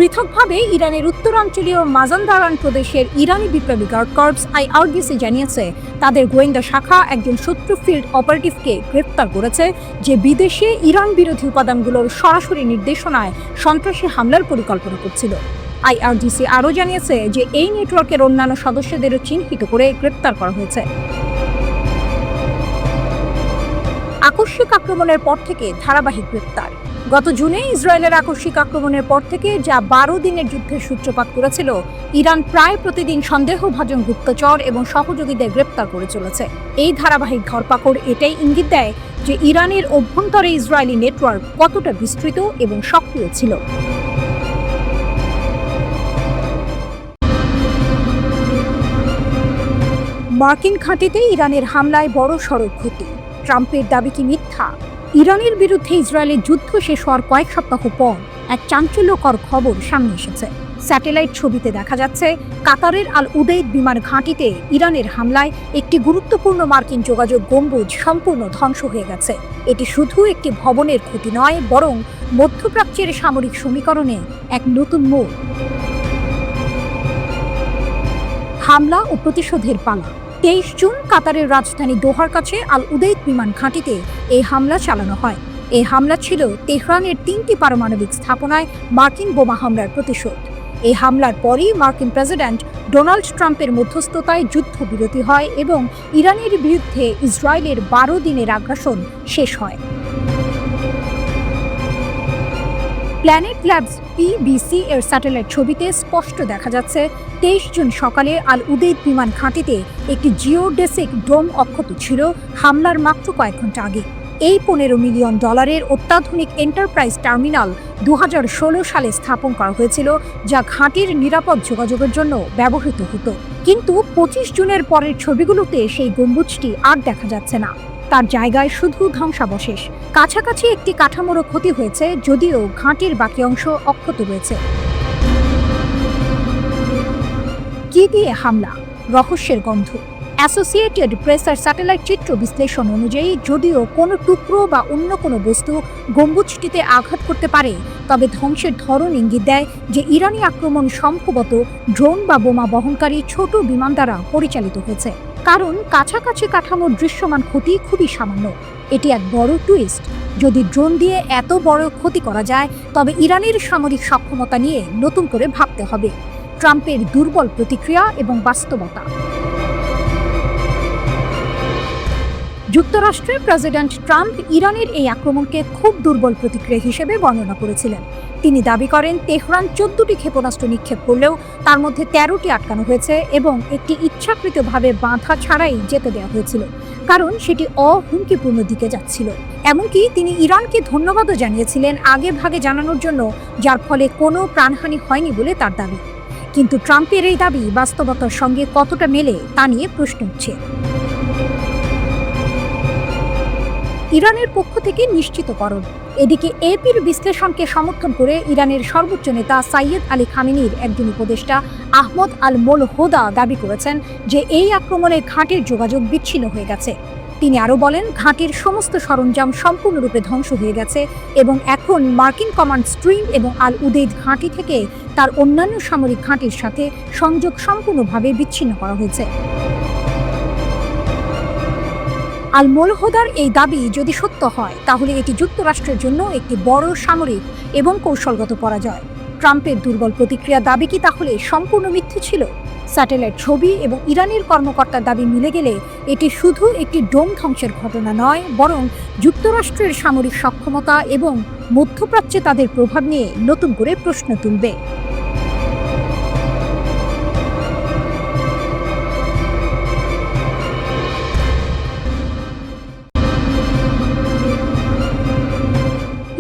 পৃথকভাবে ইরানের উত্তরাঞ্চলীয় মাজানদারান প্রদেশের ইরানি বিপ্লবী গার্ড কর্পস আইআরজিসি জানিয়েছে তাদের গোয়েন্দা শাখা একজন শত্রু ফিল্ড অপারেটিভকে গ্রেফতার করেছে যে বিদেশে ইরান বিরোধী উপাদানগুলোর সরাসরি নির্দেশনায় সন্ত্রাসী হামলার পরিকল্পনা করছিল। আইআরজিসি আরও জানিয়েছে যে এই নেটওয়ার্কের অন্যান্য সদস্যদেরও চিহ্নিত করে গ্রেফতার করা হয়েছে। আকস্মিক আক্রমণের পর থেকে ধারাবাহিক গ্রেফতার। গত জুনে ইসরায়েলের আকস্মিক আক্রমণের পর থেকে যা 12 দিনের যুদ্ধের সূত্রপাত করেছিল, ইরান প্রায় প্রতিদিন সন্দেহভাজন গুপ্তচর এবং সহযোগীদের গ্রেপ্তার করে চলেছে। এই ধারাবাহিক ধরপাকড় এটাই ইঙ্গিত দেয় যে ইরানের অভ্যন্তরে ইসরায়েলি নেটওয়ার্ক কতটা বিস্তৃত এবং সক্রিয় ছিল। মার্কিন ঘাঁটিতে ইরানের হামলায় বড় সড়ক ক্ষতি। ট্রাম্পের দাবি কি মিথ্যা? ইরানের বিরুদ্ধে ইসরায়েলের যুদ্ধ শেষ হওয়ার কয়েক সপ্তাহ পর এক চাঞ্চল্যকর খবর সামনে এসেছে। স্যাটেলাইট ছবিতে দেখা যাচ্ছে কাতারের আল উদেইদ বিমান ঘাঁটিতে ইরানের হামলায় একটি গুরুত্বপূর্ণ মার্কিন যোগাযোগ গম্বুজ সম্পূর্ণ ধ্বংস হয়ে গেছে। এটি শুধু একটি ভবনের ক্ষতি নয়, বরং মধ্যপ্রাচ্যের সামরিক সমীকরণে এক নতুন মোড়। হামলা ও প্রতিশোধের পালা। 23 জুন কাতারের রাজধানী দোহার কাছে আল উদেইদ বিমান ঘাঁটিতে এই হামলা চালানো হয়। এই হামলা ছিল তেহরানের 3টি পারমাণবিক স্থাপনায় মার্কিন বোমা হামলার প্রতিশোধ। এই হামলার পরই মার্কিন প্রেসিডেন্ট ডোনাল্ড ট্রাম্পের মধ্যস্থতায় যুদ্ধবিরতি হয় এবং ইরানের বিরুদ্ধে ইসরায়েলের 12 দিনের আগ্রাসন শেষ হয়। প্ল্যানেট ল্যাবস পিবিসি এর স্যাটেলাইট ছবিতে স্পষ্ট দেখা যাচ্ছে 23 জুন সকালে আল উদেইদ বিমান ঘাঁটিতে একটি জিওডেসিক ডোম অক্ষত ছিল হামলার মাত্র কয়েক ঘন্টা আগে। এই $15 মিলিয়ন অত্যাধুনিক এন্টারপ্রাইজ টার্মিনাল 2016 সালে স্থাপন করা হয়েছিল, যা ঘাঁটির নিরাপদ যোগাযোগের জন্য ব্যবহৃত হতো। কিন্তু 25 জুনের পরের ছবিগুলোতে সেই গম্বুজটি আর দেখা যাচ্ছে না। তার জায়গায় শুধু ধ্বংসাবশেষ। কাছাকাছি একটি কাঠামোরও ক্ষতি হয়েছে, যদিও ঘাঁটির বাকি অংশ অক্ষত রয়েছে। কি দিয়ে হামলা? রহস্যের গন্ধ। অ্যাসোসিয়েটেড প্রেসের স্যাটেলাইট চিত্র বিশ্লেষণ অনুযায়ী যদিও কোনো টুকরো বা অন্য কোনো বস্তু গম্বুজটিতে আঘাত করতে পারে, তবে ধ্বংসের ধরন ইঙ্গিত দেয় যে ইরানি আক্রমণ সম্ভবত ড্রোন বা বোমা বহনকারী ছোট বিমান দ্বারা পরিচালিত হয়েছে। কারণ কাছাকাছি কাঠামোর দৃশ্যমান ক্ষতি খুবই সামান্য। এটি এক বড় টুইস্ট। যদি ড্রোন দিয়ে এত বড় ক্ষতি করা যায়, তবে ইরানের সামরিক সক্ষমতা নিয়ে নতুন করে ভাবতে হবে। ট্রাম্পের দুর্বল প্রতিক্রিয়া এবং বাস্তবতা। যুক্তরাষ্ট্রের প্রেসিডেন্ট ট্রাম্প ইরানের এই আক্রমণকে খুব দুর্বল প্রতিক্রিয়া হিসেবে বর্ণনা করেছিলেন। তিনি দাবি করেন তেহরান 14টি ক্ষেপণাস্ত্র নিক্ষেপ করলেও তার মধ্যে 13টি আটকানো হয়েছে এবং একটি ইচ্ছাকৃতভাবে বাধা ছাড়াই যেতে দেওয়া হয়েছিল, কারণ সেটি অহুমকিপূর্ণ দিকে যাচ্ছিল। এমনকি তিনি ইরানকে ধন্যবাদও জানিয়েছিলেন আগে ভাগে জানানোর জন্য, যার ফলে কোনো প্রাণহানি হয়নি বলে তার দাবি। কিন্তু ট্রাম্পের এই দাবি বাস্তবতার সঙ্গে কতটা মেলে তা নিয়ে প্রশ্ন উঠছে। ইরানের পক্ষ থেকে নিশ্চিতকরণ। এদিকে এপির বিশ্লেষণকে সমর্থন করে ইরানের সর্বোচ্চ নেতা সাইয়েদ আলী খামেনির একজন উপদেষ্টা আহমদ আল মোলহোদা দাবি করেছেন যে এই আক্রমণে ঘাঁটির যোগাযোগ বিচ্ছিন্ন হয়ে গেছে। তিনি আরও বলেন, ঘাঁটির সমস্ত সরঞ্জাম সম্পূর্ণরূপে ধ্বংস হয়ে গেছে এবং এখন মার্কিন কমান্ড স্ট্রিম এবং আল উদেইদ ঘাঁটি থেকে তার অন্যান্য সামরিক ঘাঁটির সাথে সংযোগ সম্পূর্ণভাবে বিচ্ছিন্ন করা হয়েছে। আল মোলহোদার এই দাবি যদি সত্য হয়, তাহলে এটি যুক্তরাষ্ট্রের জন্য একটি বড় সামরিক এবং কৌশলগত পরাজয়। ট্রাম্পের দুর্বল প্রতিক্রিয়া দাবি কি তাহলে সম্পূর্ণ মিথ্যে ছিল? স্যাটেলাইট ছবি এবং ইরানের কর্মকর্তার দাবি মিলে গেলে এটি শুধু একটি ডোম ধ্বংসের ঘটনা নয়, বরং যুক্তরাষ্ট্রের সামরিক সক্ষমতা এবং মধ্যপ্রাচ্যে তাদের প্রভাব নিয়ে নতুন করে প্রশ্ন তুলবে।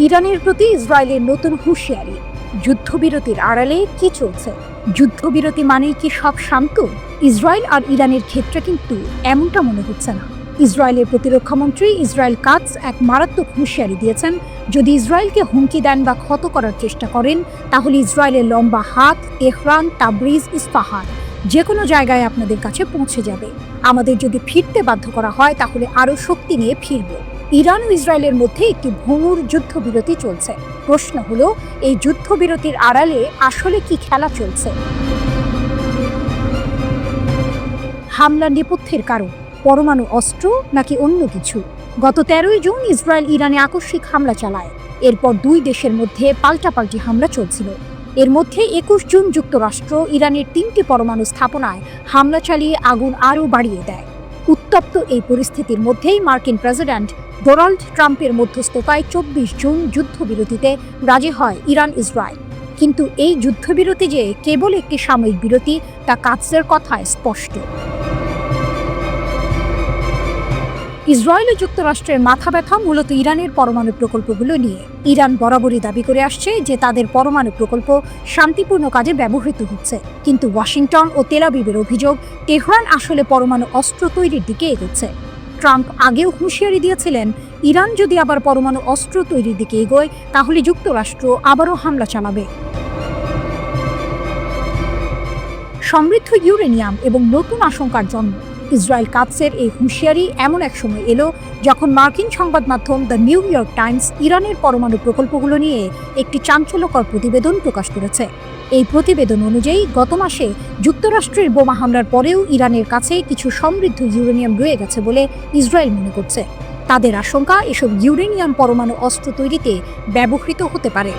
ইরানের প্রতি ইসরায়েলের নতুন হুঁশিয়ারি। যুদ্ধবিরতির আড়ালে কি চলছে? যুদ্ধবিরতি মানেই কি সব শান্ত? ইসরায়েল আর ইরানের ক্ষেত্রে কিন্তু এমনটা মনে হচ্ছে না। ইসরায়েলের প্রতিরক্ষামন্ত্রী ইসরায়েল কাটস এক মারাত্মক হুঁশিয়ারি দিয়েছেন, যদি ইসরায়েলকে হুমকি দেন বা ক্ষত করার চেষ্টা করেন তাহলে ইসরায়েলের লম্বা হাত তেহরান, তাবরিজ, ইস্পাহান যে কোনো জায়গায় আপনাদের কাছে পৌঁছে যাবে। আমাদের যদি ফিরতে বাধ্য করা হয় তাহলে আরও শক্তি নিয়ে ফিরব। ইরান ও ইসরায়েলের মধ্যে একটি ভঙ্গুর যুদ্ধবিরতি চলছে। প্রশ্ন হলো, এই যুদ্ধবিরতির আড়ালে আসলে কি খেলা চলছে? হামলার নেপথ্যের কারণ পরমাণু অস্ত্র নাকি অন্য কিছু? গত 13ই জুন ইসরায়েল ইরানে আকস্মিক হামলা চালায়। এরপর দুই দেশের মধ্যে পাল্টাপাল্টি হামলা চলছিল। এর মধ্যে 21 জুন যুক্তরাষ্ট্র ইরানের 3টি পরমাণু স্থাপনায় হামলা চালিয়ে আগুন আরও বাড়িয়ে দেয়। উত্তপ্ত এই পরিস্থিতির মধ্যেই মার্কিন প্রেসিডেন্ট ডোনাল্ড ট্রাম্পের মধ্যস্থতায় 24 জুন যুদ্ধবিরতিতে রাজি হয় ইরান ইসরায়েল। কিন্তু এই যুদ্ধবিরতি যে কেবল একটি সাময়িক বিরতি তা কাটসের কথায় স্পষ্ট। ইসরায়েল ও যুক্তরাষ্ট্রের মাথা ব্যথা মূলত ইরানের পরমাণু প্রকল্পগুলো নিয়ে। ইরান বরাবরই দাবি করে আসছে যে তাদের পরমাণু প্রকল্প শান্তিপূর্ণ কাজে ব্যবহৃত হচ্ছে, কিন্তু ওয়াশিংটন ও তেল আবিবের অভিযোগ তেহরান আসলে পরমাণু অস্ত্র তৈরির দিকে এগোচ্ছে। ট্রাম্প আগেও হুঁশিয়ারি দিয়েছিলেন, ইরান যদি আবার পরমাণু অস্ত্র তৈরির দিকে এগোয় তাহলে যুক্তরাষ্ট্র আবারও হামলা চালাবে। সমৃদ্ধ ইউরেনিয়াম এবং নতুন আশঙ্কার জন্ম। ইসরায়েল কাটসের এই হুঁশিয়ারি এমন এক সময় এলো যখন মার্কিন সংবাদ মাধ্যম দ্য নিউ ইয়র্ক টাইমস ইরানের পরমাণু প্রকল্পগুলো নিয়ে একটি চাঞ্চল্যকর প্রতিবেদন প্রকাশ করেছে। এই প্রতিবেদন অনুযায়ী গত মাসে যুক্তরাষ্ট্রের বোমা হামলার পরেও ইরানের কাছে কিছু সমৃদ্ধ ইউরেনিয়াম রয়ে গেছে বলে ইসরায়েল মনে করছে। তাদের আশঙ্কা, এসব ইউরেনিয়াম পরমাণু অস্ত্র তৈরিতে ব্যবহৃত হতে পারে।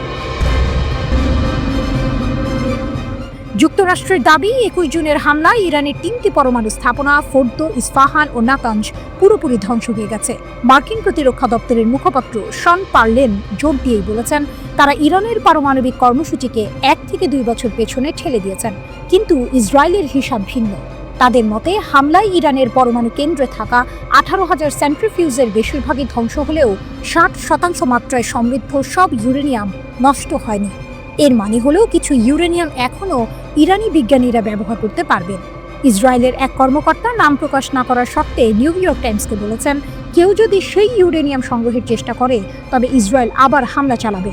যুক্তরাষ্ট্রের দাবি, 21 জুনের হামলায় ইরানের 3টি পরমাণু স্থাপনা ফোর্দো, ইস্পাহান ও নাতানজ পুরোপুরি ধ্বংস হয়ে গেছে। মার্কিন প্রতিরক্ষা দপ্তরের মুখপাত্র শন পার্লেন জোর দিয়েই বলেছেন, তারা ইরানের পারমাণবিক কর্মসূচিকে 1 থেকে 2 বছর পেছনে ঠেলে দিয়েছেন। কিন্তু ইসরায়েলের হিসাব ভিন্ন। তাদের মতে, হামলায় ইরানের পরমাণু কেন্দ্রে থাকা 18,000 সেন্ট্রিফিউজের বেশিরভাগই ধ্বংস হলেও 60% মাত্রায় সমৃদ্ধ সব ইউরেনিয়াম নষ্ট হয়নি। এর মানে হলো কিছু ইউরেনিয়াম এখনও ইরানি বিজ্ঞানীরা ব্যবহার করতে পারবেন। ইসরায়েলের এক কর্মকর্তা নাম প্রকাশ না করার শর্তে নিউ ইয়র্ক টাইমসকে বলেছেন, কেউ যদি সেই ইউরেনিয়াম সংগ্রহের চেষ্টা করে তবে ইসরায়েল আবার হামলা চালাবে।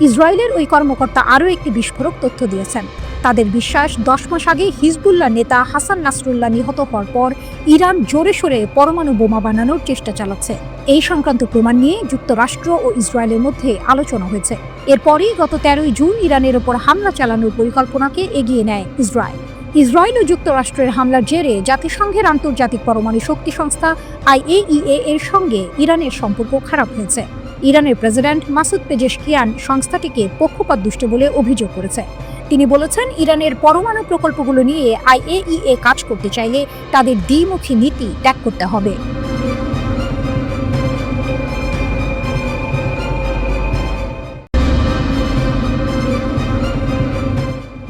ইসরায়েলের ওই কর্মকর্তা আরও একটি বিস্ফোরক তথ্য দিয়েছেন। তাদের বিশ্বাস, 10 মাস আগে হিজবুল্লাহ নেতা হাসান নাসরুল্লাহ নিহত হওয়ার পর ইরান জোরে সোরে পরমাণু বোমা বানানোর চেষ্টা চালাচ্ছে। এই সংক্রান্ত প্রমাণ নিয়ে যুক্তরাষ্ট্র ও ইসরায়েলের মধ্যে আলোচনা হয়েছে। এরপরই গত 13ই জুন ইরানের ওপর হামলা চালানোর পরিকল্পনাকে এগিয়ে নেয় ইসরায়েল। ইসরায়েল ও যুক্তরাষ্ট্রের হামলার জেরে জাতিসংঘের আন্তর্জাতিক পরমাণু শক্তি সংস্থা IAEA এর সঙ্গে ইরানের সম্পর্ক খারাপ হয়েছে। ইরানের প্রেসিডেন্ট মাসুদ পেজেশকিয়ান সংস্থাটিকে পক্ষপাতদুষ্ট বলে অভিযোগ করেছে। তিনি বলেছেন, ইরানের পরমাণু প্রকল্পগুলো নিয়ে IAEA কাজ করতে চাইলে তাদের দ্বিমুখী নীতি ত্যাগ করতে হবে।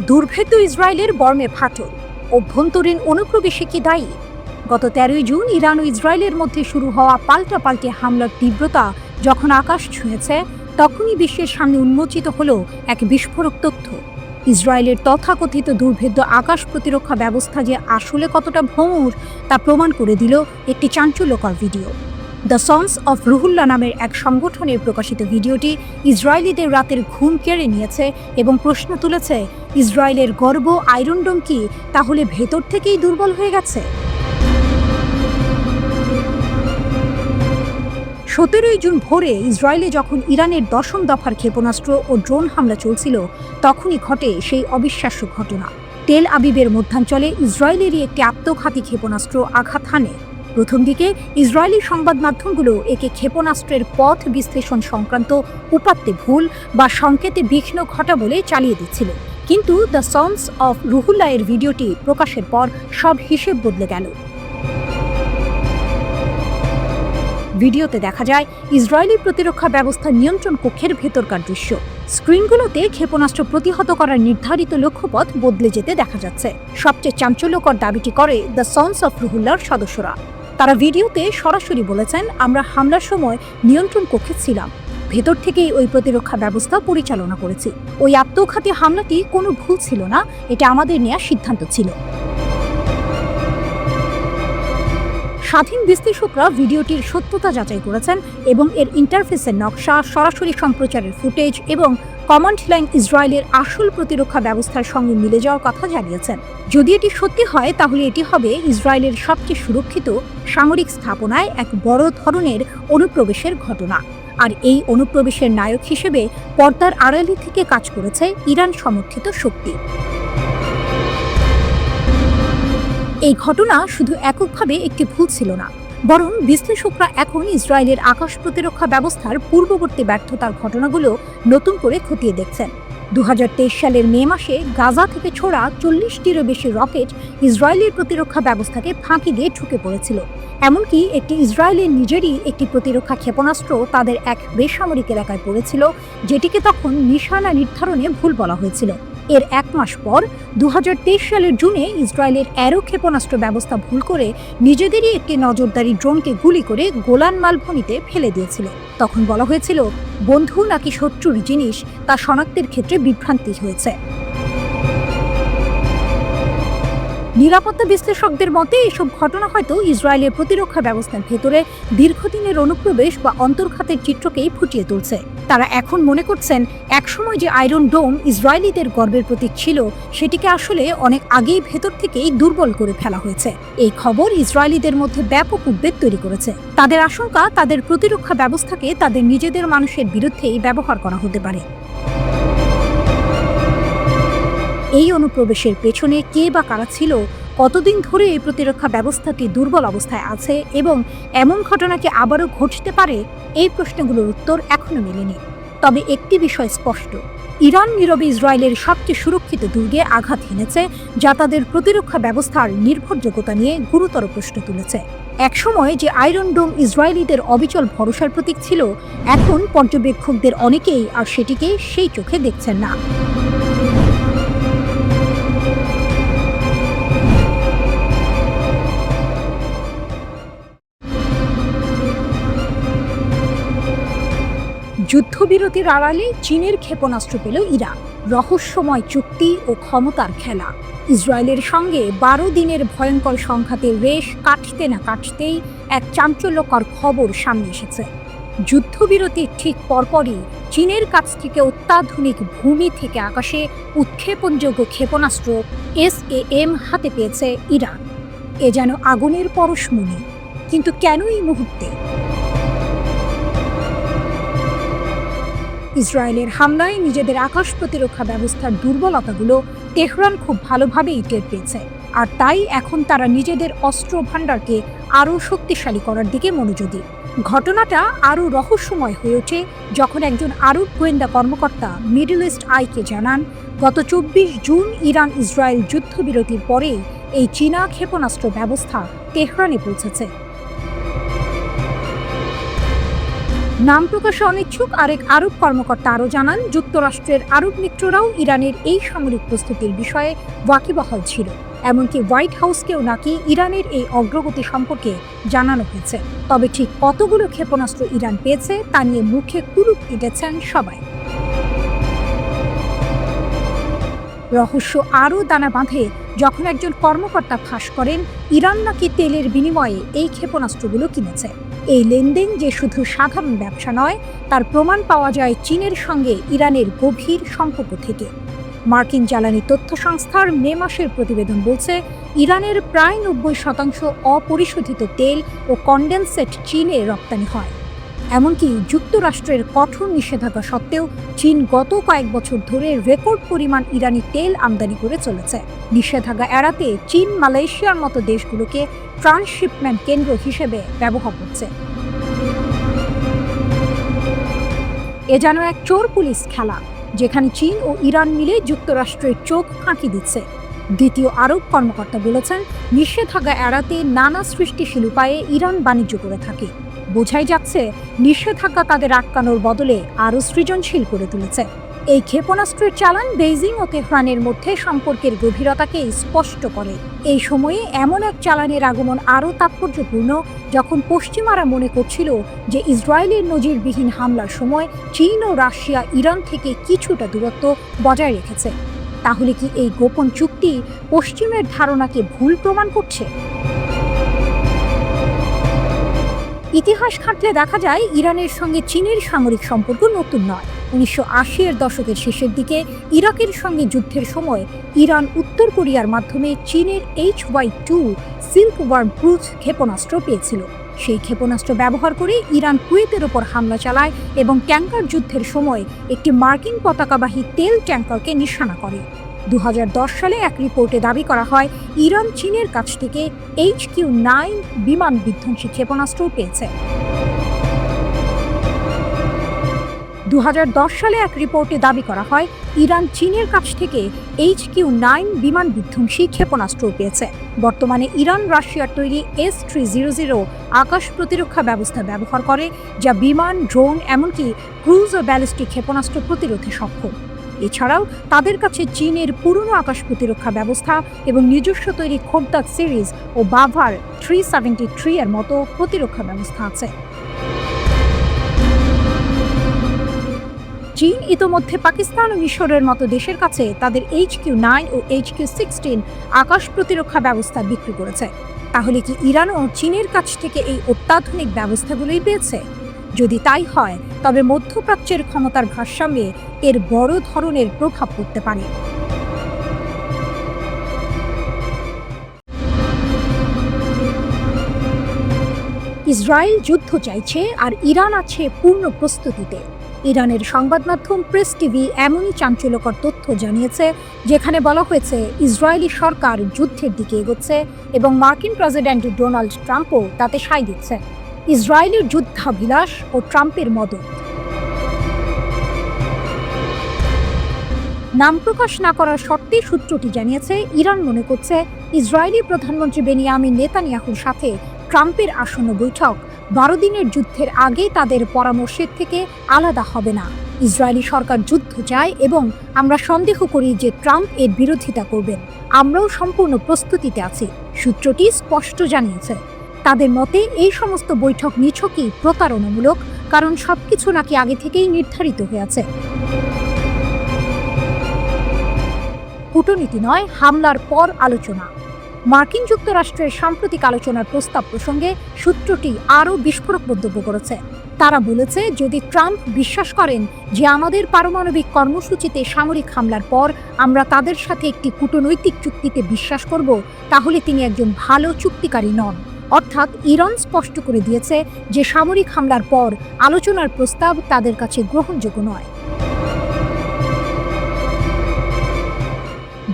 দুর্ভেদ্য ইসরায়েলের বর্মে ফাটল, অভ্যন্তরীণ অনুপ্রবেশে কি দায়ী? গত 13ই জুন ইরান ও ইসরায়েলের মধ্যে শুরু হওয়া পাল্টাপাল্টি হামলার তীব্রতা যখন আকাশ ছুঁয়েছে, তখনই বিশ্বের সামনে উন্মোচিত হলো এক বিস্ফোরক তথ্য। ইসরায়েলের তথাকথিত দুর্ভেদ্য আকাশ প্রতিরক্ষা ব্যবস্থা যে আসলে কতটা ভঙ্গুর তা প্রমাণ করে দিল একটি চাঞ্চল্যকর video. The sons of Ruhullah নামের এক সংগঠনের প্রকাশিত ভিডিওটি ইসরায়েলিদের রাতের ঘুম কেড়ে নিয়েছে এবং প্রশ্ন তুলেছে, ইসরায়েলের গর্ব আয়রন ডোম কি তাহলে ভেতর থেকেই দুর্বল হয়ে গেছে? 17ই জুন ভোরে ইসরায়েলে যখন ইরানের 10ম দফার ক্ষেপণাস্ত্র ও ড্রোন হামলা চলছিল, তখনই ঘটে সেই অবিশ্বাস্য ঘটনা। তেল আবিবের মধ্যাঞ্চলে ইসরায়েলেরই একটি আত্মঘাতী ক্ষেপণাস্ত্র আঘাত হানে। প্রথম দিকে ইসরায়েলি সংবাদ মাধ্যমগুলো একে ক্ষেপণাস্ত্রের পথ বিশ্লেষণ সংক্রান্ত উপাত্তে ভুল বা সংকেতে বিঘ্ন ঘটা বলে চালিয়ে দিচ্ছিল। কিন্তু দ্য সন্স অফ রুহুল্লাহ এর ভিডিওটি প্রকাশের পর সব হিসেব বদলে গেল। ভিডিওতে দেখা যায় ইসরায়েলি প্রতিরক্ষা ব্যবস্থা নিয়ন্ত্রণ কক্ষের ভেতরকার দৃশ্য। স্ক্রিনগুলোতে ক্ষেপণাস্ত্র প্রতিহত করার নির্ধারিত লক্ষ্যপথ বদলে যেতে দেখা যাচ্ছে। সবচেয়ে চাঞ্চল্যকর দাবিটি করে দ্য সন্স অফ রুহুল্লাহর সদস্যরা। তারা ভিডিওতে সরাসরি বলেছেন, আমরা হামলার সময় নিয়ন্ত্রণ কক্ষে ছিলাম, ভেতর থেকেই ওই প্রতিরক্ষা ব্যবস্থা পরিচালনা করেছি। ওই আত্মঘাতী হামলাটি কোনো ভুল ছিল না, এটা আমাদের নেওয়া সিদ্ধান্ত ছিল। স্বাধীন বিশ্লেষকরা ভিডিওটির সত্যতা যাচাই করেছেন এবং এর ইন্টারফেসের নকশা, সরাসরি সম্প্রচারের ফুটেজ এবং কমান্ড লাইন ইসরায়েলের আসল প্রতিরক্ষা ব্যবস্থার সঙ্গে মিলে যাওয়ার কথা জানিয়েছেন। যদি এটি সত্যি হয় তাহলে এটি হবে ইসরায়েলের সবচেয়ে সুরক্ষিত সামরিক স্থাপনায় এক বড় ধরনের অনুপ্রবেশের ঘটনা। আর এই অনুপ্রবেশের নায়ক হিসেবে পর্দার আড়ালে থেকে কাজ করেছে ইরান সমর্থিত শক্তি। এই ঘটনা শুধু এককভাবে একটি ভুল ছিল না, বরং বিশ্লেষকরা এখন ইসরায়েলের আকাশ প্রতিরক্ষা ব্যবস্থার পূর্ববর্তী ব্যর্থতার ঘটনাগুলো নতুন করে খতিয়ে দেখছেন। 2023 সালের মে মাসে গাজা থেকে ছোড়া 40টিরও বেশি রকেট ইসরায়েলের প্রতিরক্ষা ব্যবস্থাকে ফাঁকি দিয়ে ঢুকে পড়েছিল। এমনকি একটি ইসরায়েলের নিজেরই একটি প্রতিরক্ষা ক্ষেপণাস্ত্র তাদের এক বেসামরিক এলাকায় পড়েছিল, যেটিকে তখন নিশানা নির্ধারণে ভুল বলা হয়েছিল। এর এক মাস পর 2023 সালের জুনে ইসরায়েলের অ্যারো ক্ষেপণাস্ত্র ব্যবস্থা ভুল করে নিজেদেরই একটি নজরদারি ড্রোনকে গুলি করে গোলান মালভূমিতে ফেলে দিয়েছিল। তখন বলা হয়েছিল বন্ধু নাকি শত্রুর জিনিস তা শনাক্তের ক্ষেত্রে বিভ্রান্তি হয়েছে। নিরাপত্তা বিশ্লেষকদের মতে এসব ঘটনা হয়তো ইসরায়েলের প্রতিরক্ষা ব্যবস্থার ভেতরে দীর্ঘদিনের অনুপ্রবেশ বা অন্তর্ঘাতের চিত্রকেই ফুটিয়ে তুলছে। তারা এখন মনে করছেন একসময় যে আয়রন ডোম ইসরায়েলিদের গর্বের প্রতীক ছিল, সেটিকে আসলে অনেক আগেই ভেতর থেকেই দুর্বল করে ফেলা হয়েছে। এই খবর ইসরায়েলিদের মধ্যে ব্যাপক উদ্বেগ তৈরি করেছে। তাদের আশঙ্কা তাদের প্রতিরক্ষা ব্যবস্থাকে তাদের নিজেদের মানুষের বিরুদ্ধেই ব্যবহার করা হতে পারে। এই অনুপ্রবেশের পেছনে কে বা কারা ছিল, কতদিন ধরে এই প্রতিরক্ষা ব্যবস্থাটি দুর্বল অবস্থায় আছে এবং এমন ঘটনা কি আবারও ঘটতে পারে, এই প্রশ্নগুলোর উত্তর এখনো মেলেনি। তবে একটি বিষয় স্পষ্ট, ইরান নীরবে ইসরায়েলের সবচেয়ে সুরক্ষিত দুর্গে আঘাত হেনেছে, যা তাদের প্রতিরক্ষা ব্যবস্থার নির্ভরযোগ্যতা নিয়ে গুরুতর প্রশ্ন তুলেছে। একসময় যে আয়রন ডোম ইসরায়েলিদের অবিচল ভরসার প্রতীক ছিল, এখন পর্যবেক্ষকদের অনেকেই আর সেটিকে সেই চোখে দেখছেন না। যুদ্ধবিরতির আড়ালে চীনের ক্ষেপণাস্ত্র পেল ইরান। রহস্যময় চুক্তি ও ক্ষমতার খেলা। ইসরায়েলের সঙ্গে 12 দিনের ভয়ঙ্কর সংঘাতের রেশ কাটতে না কাটতেই এক চাঞ্চল্যকর খবর সামনে এসেছে। যুদ্ধবিরতির ঠিক পরপরই চীনের কাছ থেকে অত্যাধুনিক ভূমি থেকে আকাশে উৎক্ষেপণযোগ্য ক্ষেপণাস্ত্র SAM হাতে পেয়েছে ইরান। এ যেন আগুনের পরশমণি। কিন্তু কেন এই মুহূর্তে? ইসরায়েলের হামলায় নিজেদের আকাশ প্রতিরক্ষা ব্যবস্থার দুর্বলতাগুলো তেহরান খুব ভালোভাবেই টের পেয়েছে, আর তাই এখন তারা নিজেদের অস্ত্র ভাণ্ডারকে আরও শক্তিশালী করার দিকে মনোযোগী। ঘটনাটা আরও রহস্যময় হয়ে ওঠে যখন একজন আরব গোয়েন্দা কর্মকর্তা মিডল ইস্ট আইকে জানান, গত 24 জুন ইরান ইসরায়েল যুদ্ধবিরতির পরেই এই চীনা ক্ষেপণাস্ত্র ব্যবস্থা তেহরানে পৌঁছেছে। নাম প্রকাশে অনিচ্ছুক আরেক আরব কর্মকর্তা আরও জানান, যুক্তরাষ্ট্রের আরব মিত্ররাও ইরানের এই সামরিক প্রস্তুতির বিষয়ে ওয়াকিবহাল ছিল। এমনকি হোয়াইট হাউসকেও নাকি ইরানের এই অগ্রগতি সম্পর্কে জানানো হয়েছে। তবে ঠিক কতগুলো ক্ষেপণাস্ত্র ইরান পেয়েছে তা নিয়ে মুখে কুলুপ এঁটেছেন সবাই। রহস্য আরও দানা বাঁধে যখন একজন কর্মকর্তা ফাঁস করেন ইরান নাকি তেলের বিনিময়ে এই ক্ষেপণাস্ত্রগুলো কিনেছে। এই লেনদেন যে শুধু সাধারণ ব্যবসা নয়, তার প্রমাণ পাওয়া যায় চীনের সঙ্গে ইরানের গভীর সম্পর্ক থেকে। মার্কিন জ্বালানি তথ্য সংস্থার মে মাসের প্রতিবেদন বলছে, ইরানের প্রায় 90% অপরিশোধিত তেল ও কনডেনসেট চীনে রপ্তানি হয়। এমনকি যুক্তরাষ্ট্রের কঠোর নিষেধাজ্ঞা সত্ত্বেও চীন গত কয়েক বছর ধরে রেকর্ড পরিমাণ ইরানি তেল আমদানি করে চলেছে। নিষেধাজ্ঞা এড়াতে চীন মালয়েশিয়ার মতো দেশগুলোকে ট্রান্সশিপমেন্ট কেন্দ্র হিসেবে ব্যবহার করছে। এ যেন এক চোর পুলিশ খেলা, যেখানে চীন ও ইরান মিলে যুক্তরাষ্ট্রের চোখ ফাঁকি দিচ্ছে। দ্বিতীয় আরব কর্মকর্তা বলেছেন, নিষেধাজ্ঞা এড়াতে নানা সৃষ্টিশীল উপায়ে ইরান বাণিজ্য করে থাকে। বোঝাই যাচ্ছে নিষেধাজ্ঞা তাদের আটকানোর বদলে আরও সৃজনশীল করে তুলেছে। এই ক্ষেপণাস্ত্রের চালান বেইজিং ও তেহরানের মধ্যে সম্পর্কের গভীরতাকে স্পষ্ট করে। এই সময়ে এমন এক চালানের আগমন আরও তাৎপর্যপূর্ণ যখন পশ্চিমারা মনে করছিল যে ইসরায়েলের নজিরবিহীন হামলার সময় চীন ও রাশিয়া ইরান থেকে কিছুটা দূরত্ব বজায় রেখেছে। তাহলে কি এই গোপন চুক্তি পশ্চিমের ধারণাকে ভুল প্রমাণ করছে? ইতিহাস ঘাঁটলে দেখা যায় ইরানের সঙ্গে চীনের সামরিক সম্পর্ক নতুন নয়। 1980-এর দশকের শেষের দিকে ইরাকের সঙ্গে যুদ্ধের সময় ইরান উত্তর কোরিয়ার মাধ্যমে চীনের HY-2 সিল্কওয়ার্ম ক্রুজ ক্ষেপণাস্ত্র পেয়েছিল। সেই ক্ষেপণাস্ত্র ব্যবহার করে ইরান কুয়েতের ওপর হামলা চালায় এবং ট্যাঙ্কার যুদ্ধের সময় একটি মার্কিন পতাকাবাহী তেল ট্যাঙ্কারকে নিশানা করে। 2010 সালে এক রিপোর্টে দাবি করা হয় ইরান চীনের কাছ থেকে HQ-9 বিমান বিধ্বংসী ক্ষেপণাস্ত্র পেয়েছে। 2010 সালে এক রিপোর্টে দাবি করা হয় ইরান চীনের কাছ থেকে HQ-9 বিমান বিধ্বংসী ক্ষেপণাস্ত্র পেয়েছে। বর্তমানে ইরান রাশিয়ার তৈরি S-300 আকাশ প্রতিরক্ষা ব্যবস্থা ব্যবহার করে, যা বিমান, ড্রোন, এমনকি ক্রুজ ও ব্যালিস্টিক ক্ষেপণাস্ত্র প্রতিরোধে সক্ষম। এছাড়াও তাদের কাছে চীনের পুরনো আকাশ প্রতিরক্ষা ব্যবস্থা এবং নিজস্ব তৈরি খোরদাদ সিরিজ ও বাভার 373 এর মতো প্রতিরক্ষা ব্যবস্থা আছে। চীন ইতোমধ্যে পাকিস্তান ও মিশরের মতো দেশের কাছে তাদের HQ-9 ও HQ-16 আকাশ প্রতিরক্ষা ব্যবস্থা বিক্রি করেছে। তাহলে কি ইরানও চীনের কাছ থেকে এই অত্যাধুনিক ব্যবস্থাগুলোই পেয়েছে? যদি তাই হয়, তবে মধ্যপ্রাচ্যের ক্ষমতার ভারসাম্যে এর বড় ধরনের প্রভাব পড়তে পারে। ইসরায়েল যুদ্ধ চাইছে আর ইরান আছে পূর্ণ প্রস্তুতিতে। ইরানের সংবাদ মাধ্যম প্রেস টিভি এমনই চাঞ্চল্যকর তথ্য জানিয়েছে, যেখানে বলা হয়েছে ইসরায়েলি সরকার যুদ্ধের দিকে এগোচ্ছে এবং মার্কিন প্রেসিডেন্ট ডোনাল্ড ট্রাম্পও তাতে সায় দিচ্ছে। ইসরায়েলের যুদ্ধাভিলাষ ও ট্রাম্পের মদত। নাম প্রকাশ না করার শর্তে সূত্রটি জানিয়েছে ইরান মনে করছে ইসরায়েলি প্রধানমন্ত্রী বেনিয়ামিন নেতানিয়াহুর সাথে ট্রাম্পের আসন্ন বৈঠক 12 দিনের যুদ্ধের আগে তাদের পরামর্শের থেকে আলাদা হবে না। ইসরায়েলি সরকার যুদ্ধ চায় এবং আমরা সন্দেহ করি যে ট্রাম্প এর বিরোধিতা করবেন। আমরাও সম্পূর্ণ প্রস্তুতিতে আছি, সূত্রটি স্পষ্ট জানিয়েছে। তাদের মতে এই সমস্ত বৈঠক নিছকই প্রতারণামূলক, কারণ সবকিছু নাকি আগে থেকেই নির্ধারিত হয়ে আছে। কূটনীতি নয়, হামলার পর আলোচনা। মার্কিন যুক্তরাষ্ট্রের সাম্প্রতিক আলোচনার প্রস্তাব প্রসঙ্গে সূত্রটি আরও বিস্ফোরক মন্তব্য করেছে। তারা বলেছে, যদি ট্রাম্প বিশ্বাস করেন যে আমাদের পারমাণবিক কর্মসূচিতে সামরিক হামলার পর আমরা তাদের সাথে একটি কূটনৈতিক চুক্তিতে বিশ্বাস করব, তাহলে তিনি একজন ভালো চুক্তিকারী নন। অর্থাৎ ইরান স্পষ্ট করে দিয়েছে যে সামরিক হামলার পর আলোচনার প্রস্তাব তাদের কাছে গ্রহণযোগ্য নয়।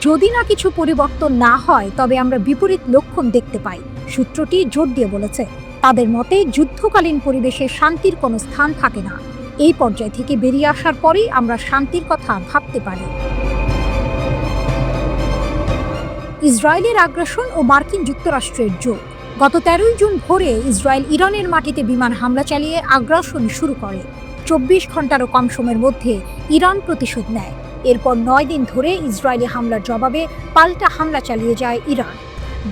যদি না কিছু পরিবর্তন না হয়, তবে আমরা বিপরীত লক্ষণ দেখতে পাই, সূত্রটি জোর দিয়ে বলেছে। তাদের মতে যুদ্ধকালীন পরিবেশে শান্তির কোনো স্থান থাকে না। এই পর্যায় থেকে বেরিয়ে আসার পরেই আমরা শান্তির কথা ভাবতে পারি। ইসরায়েলের আগ্রাসন ও মার্কিন যুক্তরাষ্ট্রের যোগ। গত 13 জুন ভোরে ইসরায়েল ইরানের মাটিতে বিমান হামলা চালিয়ে আগ্রাসন শুরু করে। 24 ঘন্টারও কম সময়ের মধ্যে ইরান প্রতিশোধ নেয়। এরপর 9 দিন ধরে ইসরায়েলি হামলার জবাবে পাল্টা হামলা চালিয়ে যায় ইরান।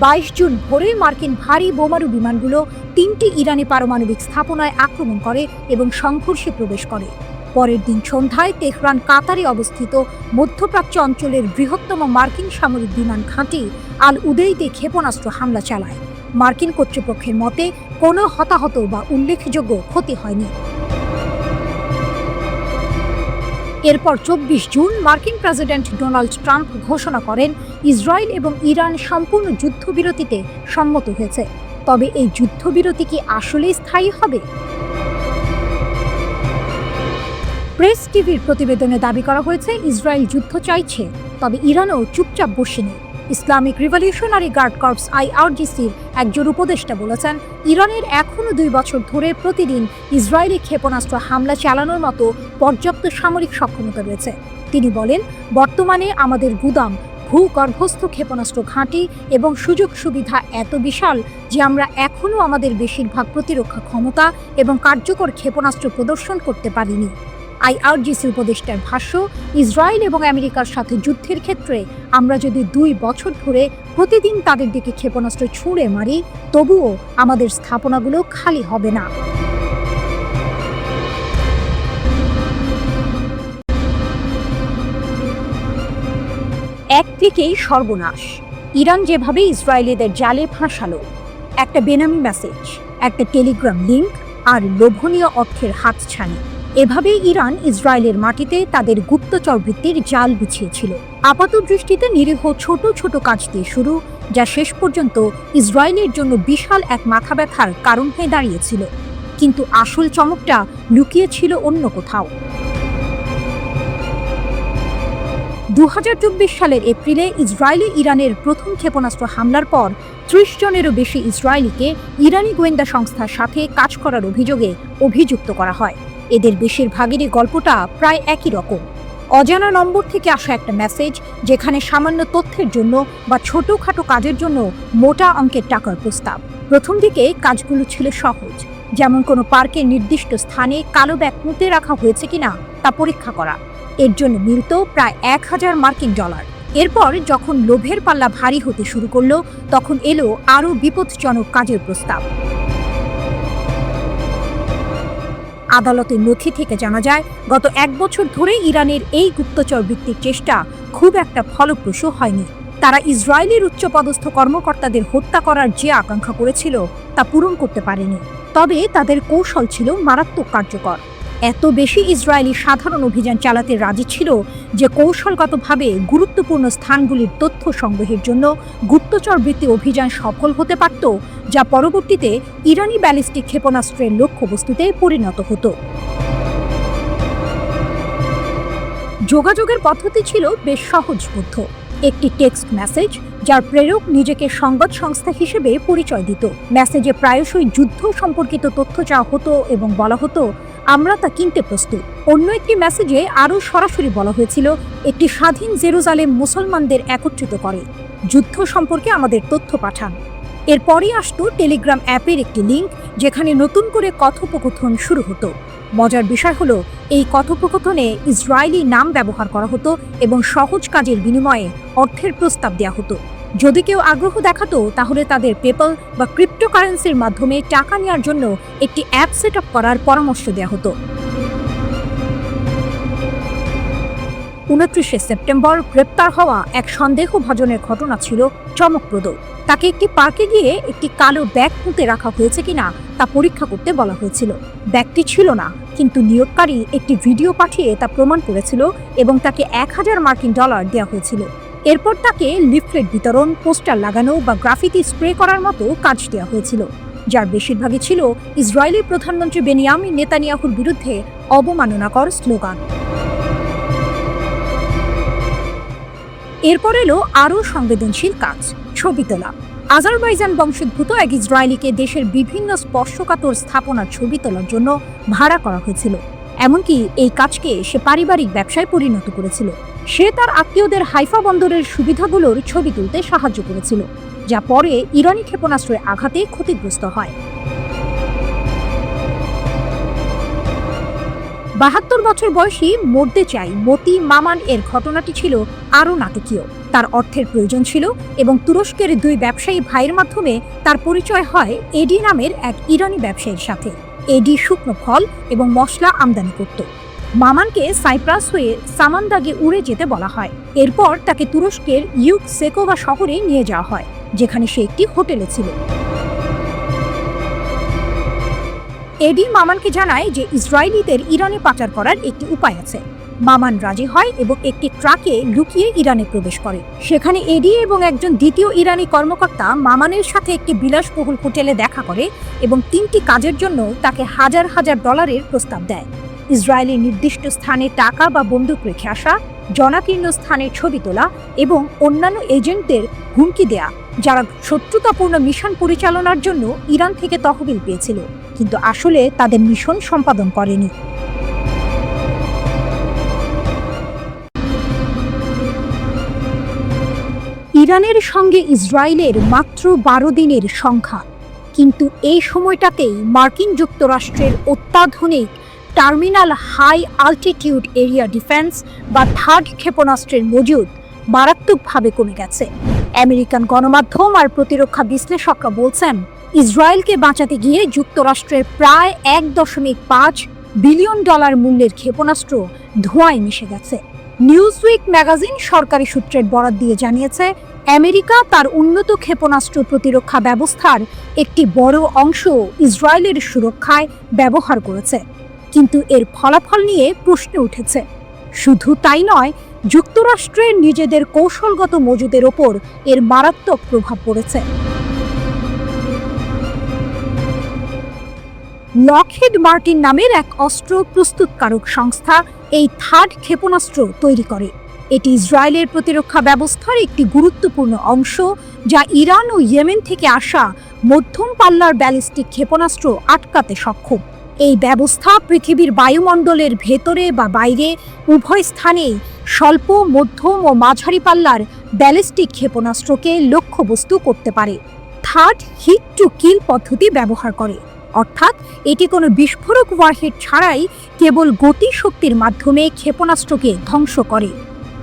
22 জুন ভোরে মার্কিন ভারী বোমারু বিমানগুলো 3টি ইরানি পারমাণবিক স্থাপনায় আক্রমণ করে এবং সংঘর্ষে প্রবেশ করে। পরের দিন সন্ধ্যায় তেহরান কাতারে অবস্থিত মধ্যপ্রাচ্য অঞ্চলের বৃহত্তম মার্কিন সামরিক বিমান ঘাঁটি আল উদেইদে ক্ষেপণাস্ত্র হামলা চালায়। মার্কিন কর্তৃপক্ষের মতে কোনো হতাহত বা উল্লেখযোগ্য ক্ষতি হয়নি। এরপর 24 জুন মার্কিন প্রেসিডেন্ট ডোনাল্ড ট্রাম্প ঘোষণা করেন ইসরায়েল এবং ইরান সম্পূর্ণ যুদ্ধবিরতিতে সম্মত হয়েছে। তবে এই যুদ্ধবিরতি কি আসলেই স্থায়ী হবে? প্রেস টিভির প্রতিবেদনে দাবি করা হয়েছে ইসরায়েল যুদ্ধ চাইছে, তবে ইরানও চুপচাপ বসে নেই। ইসলামিক রিভলিউশনারি গার্ড কর্পস IRGCর একজন উপদেষ্টা বলেছেন, ইরানের এখনও 2 বছর ধরে প্রতিদিন ইসরায়েলি ক্ষেপণাস্ত্র হামলা চালানোর মতো পর্যাপ্ত সামরিক সক্ষমতা রয়েছে। তিনি বলেন, বর্তমানে আমাদের গুদাম, ভূগর্ভস্থ ক্ষেপণাস্ত্র ঘাঁটি এবং সুযোগ সুবিধা এত বিশাল যে আমরা এখনও আমাদের বেশিরভাগ প্রতিরক্ষা ক্ষমতা এবং কার্যকর ক্ষেপণাস্ত্র প্রদর্শন করতে পারিনি। IRGC উপদেষ্টার ভাষ্য, ইসরায়েল এবং আমেরিকার সাথে যুদ্ধের ক্ষেত্রে আমরা যদি 2 বছর ধরে প্রতিদিন তাদের দিকে ক্ষেপণাস্ত্র ছুঁড়ে মারি, তবুও আমাদের স্থাপনাগুলো খালি হবে না। একদিকেই সর্বনাশ, ইরান যেভাবে ইসরায়েলিদের জালে ফাঁসালো, একটা বেনামি মেসেজ। একটা টেলিগ্রাম লিঙ্ক আর লোভনীয় অর্থের হাতছানি। এভাবেই ইরান ইসরায়েলের মাটিতে তাদের গুপ্তচর বৃত্তির জাল বিছিয়েছিল। আপাত দৃষ্টিতে নিরীহ ছোট ছোট কাজ দিয়ে শুরু, যা শেষ পর্যন্ত ইসরায়েলের জন্য বিশাল এক মাথা ব্যথার কারণ হয়ে দাঁড়িয়েছিল। কিন্তু আসল চমকটা লুকিয়ে ছিল অন্য কোথাও। 2024 সালের এপ্রিলে ইসরায়েলে ইরানের প্রথম ক্ষেপণাস্ত্র হামলার পর 30 জনেরও বেশি ইসরায়েলিকে ইরানি গোয়েন্দা সংস্থার সাথে কাজ করার অভিযোগে অভিযুক্ত করা হয়। এদের বেশিরভাগেরই গল্পটা প্রায় একই রকম। অজানা নম্বর থেকে আসা একটা মেসেজ, যেখানে সামান্য তথ্যের জন্য বা ছোটখাটো কাজের জন্য মোটা অঙ্কের টাকার প্রস্তাব। প্রথম দিকে কাজগুলো ছিল সহজ, যেমন কোনো পার্কের নির্দিষ্ট স্থানে কালো ব্যাগ পুঁতে রাখা হয়েছে কিনা তা পরীক্ষা করা। এর জন্য মিলত প্রায় $1000। এরপর যখন লোভের পাল্লা ভারী হতে শুরু করলো, তখন এলো আরও বিপজ্জনক কাজের প্রস্তাব। আদালতের নথি থেকে জানা যায়, গত 1 বছর ধরে ইরানের এই গুপ্তচর বৃত্তির চেষ্টা খুব একটা ফলপ্রসূ হয়নি। তারা ইসরায়েলের উচ্চপদস্থ কর্মকর্তাদের হত্যা করার যে আকাঙ্ক্ষা করেছিল তা পূরণ করতে পারেনি। তবে তাদের কৌশল ছিল মারাত্মক কার্যকর। এত বেশি ইসরায়েলি সাধারণ অভিযান চালাতে রাজি ছিল যে কৌশলগতভাবে গুরুত্বপূর্ণ স্থানগুলির তথ্য সংগ্রহের জন্য গুপ্তচর বৃত্তি অভিযান সফল হতে পারত, যা পরবর্তীতে ইরানি ব্যালিস্টিক ক্ষেপণাস্ত্রের লক্ষ্যবস্তুতে পরিণত হতো। যোগাযোগের পদ্ধতি ছিল বেশ সহজবোধ্য। একটি টেক্সট মেসেজ, যার প্রেরক নিজেকে সংবাদ সংস্থা হিসেবে পরিচয় দিত। মেসেজে প্রায়শই যুদ্ধ সম্পর্কিত তথ্য চাওয়া হতো এবং বলা হতো, আমরা তা কিনতে প্রস্তুত। অন্য একটি মেসেজে আরও সরাসরি বলা হয়েছিল, একটি স্বাধীন জেরুজালেম মুসলমানদের একত্রিত করে, যুদ্ধ সম্পর্কে আমাদের তথ্য পাঠান। এরপরই আসতো টেলিগ্রাম অ্যাপের একটি লিঙ্ক, যেখানে নতুন করে কথোপকথন শুরু হতো। মজার বিষয় হলো, এই কথোপকথনে ইসরায়েলি নাম ব্যবহার করা হতো এবং সহজ কাজের বিনিময়ে অর্থের প্রস্তাব দেওয়া হতো। যদি কেউ আগ্রহ দেখাতো, তাহলে তাদের পেপ্যাল বা ক্রিপ্টোকারেন্সির মাধ্যমে টাকা নেওয়ার জন্য একটি অ্যাপ সেট আপ করার পরামর্শ দেওয়া হতো। 29 সেপ্টেম্বর গ্রেপ্তার হওয়া এক সন্দেহভাজনের ঘটনা ছিল চমকপ্রদ। তাকে একটি পার্কে গিয়ে একটি কালো ব্যাগ পুঁতে রাখা হয়েছে কিনা তা পরীক্ষা করতে বলা হয়েছিল। ব্যাগটি ছিল না, কিন্তু নিয়োগকারী একটি ভিডিও পাঠিয়ে তা প্রমাণ করেছিল এবং তাকে $1000 দেওয়া হয়েছিল। এরপর তাকে লিফলেট বিতরণ, পোস্টার লাগানো বা গ্রাফিতি স্প্রে করার মতো কাজ দেওয়া হয়েছিল, যার বেশিরভাগই ছিল ইসরায়েলি প্রধানমন্ত্রী বেনিয়ামিন নেতানিয়াহুর বিরুদ্ধে অবমাননাকর স্লোগান। এরপর এলো আরও সংবেদনশীল কাজ, ছবি তোলা। আজারবাইজান বংশোদ্ভূত এক ইসরায়েলিকে দেশের বিভিন্ন স্পর্শকাতর স্থাপনার ছবি তোলার জন্য ভাড়া করা হয়েছিল। এমনকি এই কাজকে সে পারিবারিক ব্যবসায় পরিণত করেছিল। সে তার আত্মীয়দের হাইফা বন্দরের সুবিধাগুলোর ছবি তুলতে সাহায্য করেছিল, যা পরে ইরানি ক্ষেপণাস্ত্রের আঘাতে ক্ষতিগ্রস্ত হয়। 72 বছর বয়সী মরতে চাই মতি মামান এর ঘটনাটি ছিল আরও নাটকীয়। তার অর্থের প্রয়োজন ছিল এবং তুরস্কের 2 ব্যবসায়ী ভাইয়ের মাধ্যমে তার পরিচয় হয় এডি নামের এক ইরানি ব্যবসায়ীর সাথে। এডি শুকনো ফল এবং মশলা আমদানি করত। মামানকে সাইপ্রাস হয়ে সামান্দাগে উড়ে যেতে বলা হয়। এরপর তাকে তুরস্কের ইউকসেকোভা শহরে নিয়ে যাওয়া হয়, যেখানে সে একটি হোটেলে ছিল। এডি মামানকে জানায় যে ইসরায়েলিদের ইরানে পাচার করার একটি উপায় আছে। মামান রাজি হয় এবং একটি ট্রাকে লুকিয়ে ইরানে প্রবেশ করে। সেখানে এডি এবং একজন দ্বিতীয় ইরানি কর্মকর্তা মামানের সাথে একটি বিলাসবহুল হোটেলে দেখা করে এবং 3টি কাজের জন্য তাকে $1000 প্রস্তাব দেয়। ইসরায়েলের নির্দিষ্ট স্থানে টাকা বা বন্দুক রেখে আসা, জনাকীর্ণ স্থানের ছবি তোলা এবং অন্যান্য এজেন্টদের হুমকি দেয়া, যারা শত্রুতাপূর্ণ মিশন পরিচালনার জন্য ইরান থেকে তহবিল পেয়েছিল, কিন্তু আসলে তাদের মিশন সম্পাদন করেনি। ইরানের সঙ্গে ইসরায়েলের মাত্র 12 দিনের সংখ্যা, কিন্তু এই সময়টাতেই মার্কিন যুক্তরাষ্ট্রের অত্যাধুনিক terminal high altitude area defence বা থার্ড ক্ষেপণাস্ত্রের মজুদ মারাত্মকভাবে কমে গেছে। আমেরিকান গণমাধ্যম আর প্রতিরক্ষা বিশ্লেষকরা বলছেন, ইসরায়েলকে বাঁচাতে গিয়ে যুক্তরাষ্ট্রের প্রায় $1.5 বিলিয়ন মূল্যের ক্ষেপণাস্ত্র ধোঁয়ায় মিশে গেছে। নিউজউইক ম্যাগাজিন সরকারি সূত্রের বরাত দিয়ে জানিয়েছে, আমেরিকা তার উন্নত ক্ষেপণাস্ত্র প্রতিরক্ষা ব্যবস্থার একটি বড় অংশ ইসরায়েলের সুরক্ষায় ব্যবহার করেছে, কিন্তু এর ফলাফল নিয়ে প্রশ্ন উঠেছে। শুধু তাই নয়, যুক্তরাষ্ট্রের নিজেদের কৌশলগত মজুদের ওপর এর মারাত্মক প্রভাব পড়েছে। লকহিড মার্টিন নামের এক অস্ত্র প্রস্তুতকারক সংস্থা এই থার্ড ক্ষেপণাস্ত্র তৈরি করে। এটি ইসরায়েলের প্রতিরক্ষা ব্যবস্থার একটি গুরুত্বপূর্ণ অংশ, যা ইরান ও ইয়েমেন থেকে আসা মধ্যম পাল্লার ব্যালিস্টিক ক্ষেপণাস্ত্র আটকাতে সক্ষম। এই ব্যবস্থা পৃথিবীর বায়ুমণ্ডলের ভেতরে বা বাইরে উভয় স্থানেই স্বল্প, মধ্যম ও মাঝারি পাল্লার ব্যালিস্টিক ক্ষেপণাস্ত্রকে লক্ষ্যবস্তু করতে পারে। থার্ড হিট টু কিল পদ্ধতি ব্যবহার করে, অর্থাৎ এটি কোনো বিস্ফোরক ওয়ারহেড ছাড়াই কেবল গতিশক্তির মাধ্যমে ক্ষেপণাস্ত্রকে ধ্বংস করে।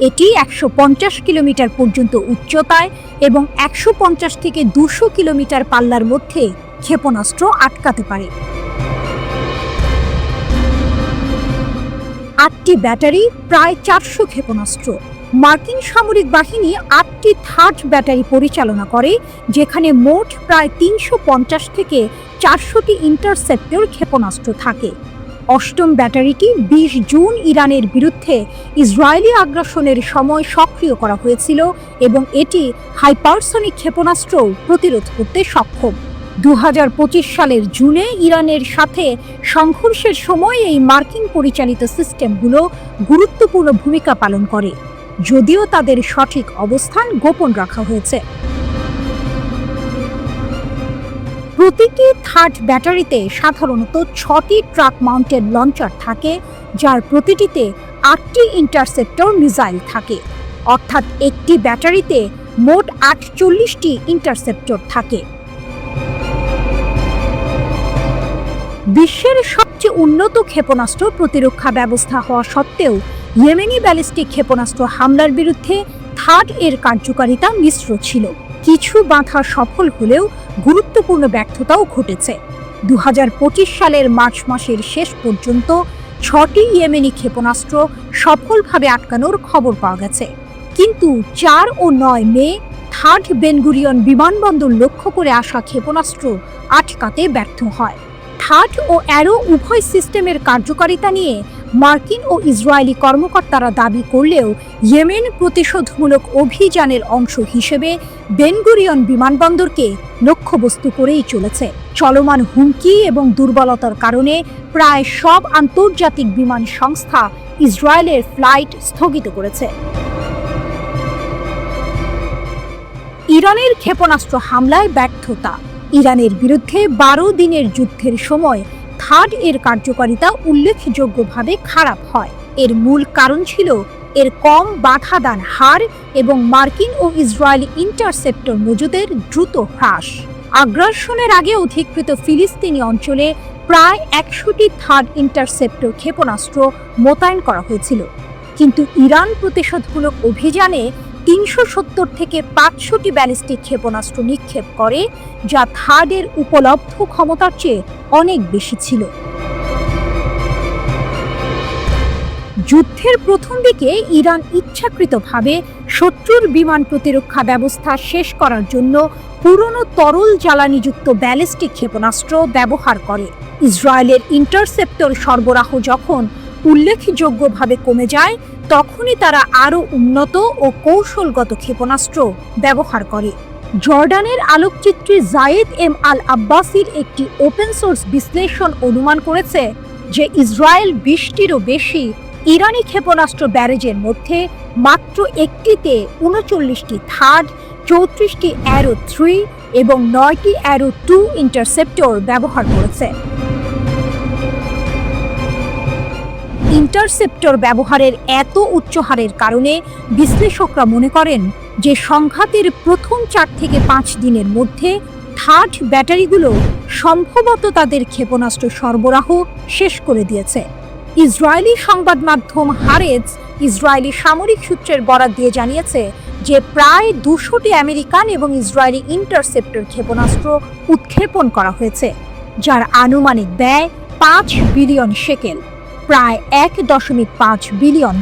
এটি 150 কিলোমিটার পর্যন্ত উচ্চতায় এবং 150 থেকে 200 কিলোমিটার পাল্লার মধ্যে ক্ষেপণাস্ত্র আটকাতে পারে। 8টি ব্যাটারি, প্রায় 400 ক্ষেপণাস্ত্র। মার্কিন সামরিক বাহিনী 8টি থার্ড ব্যাটারি পরিচালনা করে, যেখানে মোট প্রায় 350 থেকে 400টি ইন্টারসেপ্টর ক্ষেপণাস্ত্র থাকে। 8ম ব্যাটারিটি 20 জুন ইরানের বিরুদ্ধে ইসরায়েলি আগ্রাসনের সময় সক্রিয় করা হয়েছিল এবং এটি হাইপারসনিক ক্ষেপণাস্ত্র প্রতিরোধ করতে সক্ষম। 2025 সালের জুনে ইরানের সাথে সংঘর্ষের সময় এই মার্কিন পরিচালিত সিস্টেমগুলো গুরুত্বপূর্ণ ভূমিকা পালন করে, যদিও তাদের সঠিক অবস্থান গোপন রাখা হয়েছে। প্রতিটি থার্ড ব্যাটারিতে সাধারণত 6টি ট্রাক মাউন্টেড লঞ্চার থাকে, যার প্রতিটিতে 8টি ইন্টারসেপ্টর মিসাইল থাকে, অর্থাৎ একটি ব্যাটারিতে মোট 48টি ইন্টারসেপ্টর থাকে। বিশ্বের সবচেয়ে উন্নত ক্ষেপণাস্ত্র প্রতিরক্ষা ব্যবস্থা হওয়া সত্ত্বেও ইয়েমেনি ব্যালিস্টিক ক্ষেপণাস্ত্র হামলার বিরুদ্ধে থার্ড এর কার্যকারিতা মিশ্র ছিল। কিছু বাধা সফল হলেও গুরুত্বপূর্ণ ব্যর্থতাও ঘটেছে। 2025 সালের মার্চ মাসের শেষ পর্যন্ত 6টি ইয়েমেনি ক্ষেপণাস্ত্র সফলভাবে আটকানোর খবর পাওয়া গেছে, কিন্তু 4 ও 9 মে থার্ড বেনগুরিয়ন বিমানবন্দর লক্ষ্য করে আসা ক্ষেপণাস্ত্র আটকাতে ব্যর্থ হয়। থার্ড ও অ্যারো উভয় সিস্টেমের কার্যকারিতা নিয়ে মার্কিন ও ইসরায়েলি কর্মকর্তারা দাবি করলেও ইয়েমেন প্রতিশোধমূলক অভিযানের অংশ হিসেবে বেনগুরিয়ন বিমানবন্দরকে লক্ষ্যবস্তু করেই চলেছে। চলমান হুমকি এবং দুর্বলতার কারণে প্রায় সব আন্তর্জাতিক বিমান সংস্থা ইসরায়েলের ফ্লাইট স্থগিত করেছে। ইরানের ক্ষেপণাস্ত্র হামলায় ব্যর্থতা। ইরানের বিরুদ্ধে 12 দিনের যুদ্ধের সময় থার্ড এর কার্যকারিতা উল্লেখযোগ্যভাবে খারাপ হয়। এর মূল কারণ ছিল এর কম বাধাদান হার এবং মার্কিন ও ইসরায়েলি ইন্টারসেপ্টর মজুদের দ্রুত হ্রাস। আগ্রাসনের আগে অধিকৃত ফিলিস্তিনি অঞ্চলে প্রায় 100টি থার্ড ইন্টারসেপ্টর ক্ষেপণাস্ত্র মোতায়েন করা হয়েছিল, কিন্তু ইরান প্রতিশোধমূলক অভিযানে 370 থেকে 500টি ব্যালিস্টিক ক্ষেপণাস্ত্র নিক্ষেপ করে, যা থার্ডের উপলব্ধ ক্ষমতার চেয়ে অনেক বেশি ছিল। যুদ্ধের প্রথম দিকে ইরান ইচ্ছাকৃতভাবে শত্রুর বিমান প্রতিরক্ষা ব্যবস্থা শেষ করার জন্য পুরনো তরল জ্বালানিযুক্ত ব্যালিস্টিক ক্ষেপণাস্ত্র ব্যবহার করে। ইসরায়েলের ইন্টারসেপ্টর সরবরাহ যখন উল্লেখযোগ্যভাবে কমে যায়, তখনই তারা আরও উন্নত ও কৌশলগত ক্ষেপণাস্ত্র ব্যবহার করে। জর্ডানের আলোকচিত্রী জায়েদ এম আল আব্বাসির একটি ওপেন সোর্স বিশ্লেষণ অনুমান করেছে যে ইসরায়েল 20টিরও বেশি ইরানি ক্ষেপণাস্ত্র ব্যারেজের মধ্যে মাত্র একটিতে 39টি থার্ড, 34টি অ্যারো 3 এবং 9টি অ্যারো 2 ইন্টারসেপ্টর ব্যবহার করেছে। ইন্টারসেপ্টর ব্যবহারের এত উচ্চ হারের কারণে বিশ্লেষকরা মনে করেন যে সংঘাতের প্রথম 4 থেকে 5 দিনের মধ্যে থার্ড ব্যাটারিগুলো সম্ভবত তাদের ক্ষেপণাস্ত্র সরবরাহ শেষ করে দিয়েছে। ইসরায়েলি সংবাদ মাধ্যম হারেজ ইসরায়েলি সামরিক সূত্রের বরাত দিয়ে জানিয়েছে যে প্রায় 200টি আমেরিকান এবং ইসরায়েলি ইন্টারসেপ্টর ক্ষেপণাস্ত্র উৎক্ষেপণ করা হয়েছে, যার আনুমানিক ব্যয় 5 বিলিয়ন শেকেল, প্রায় $1.5 বিলিয়ন।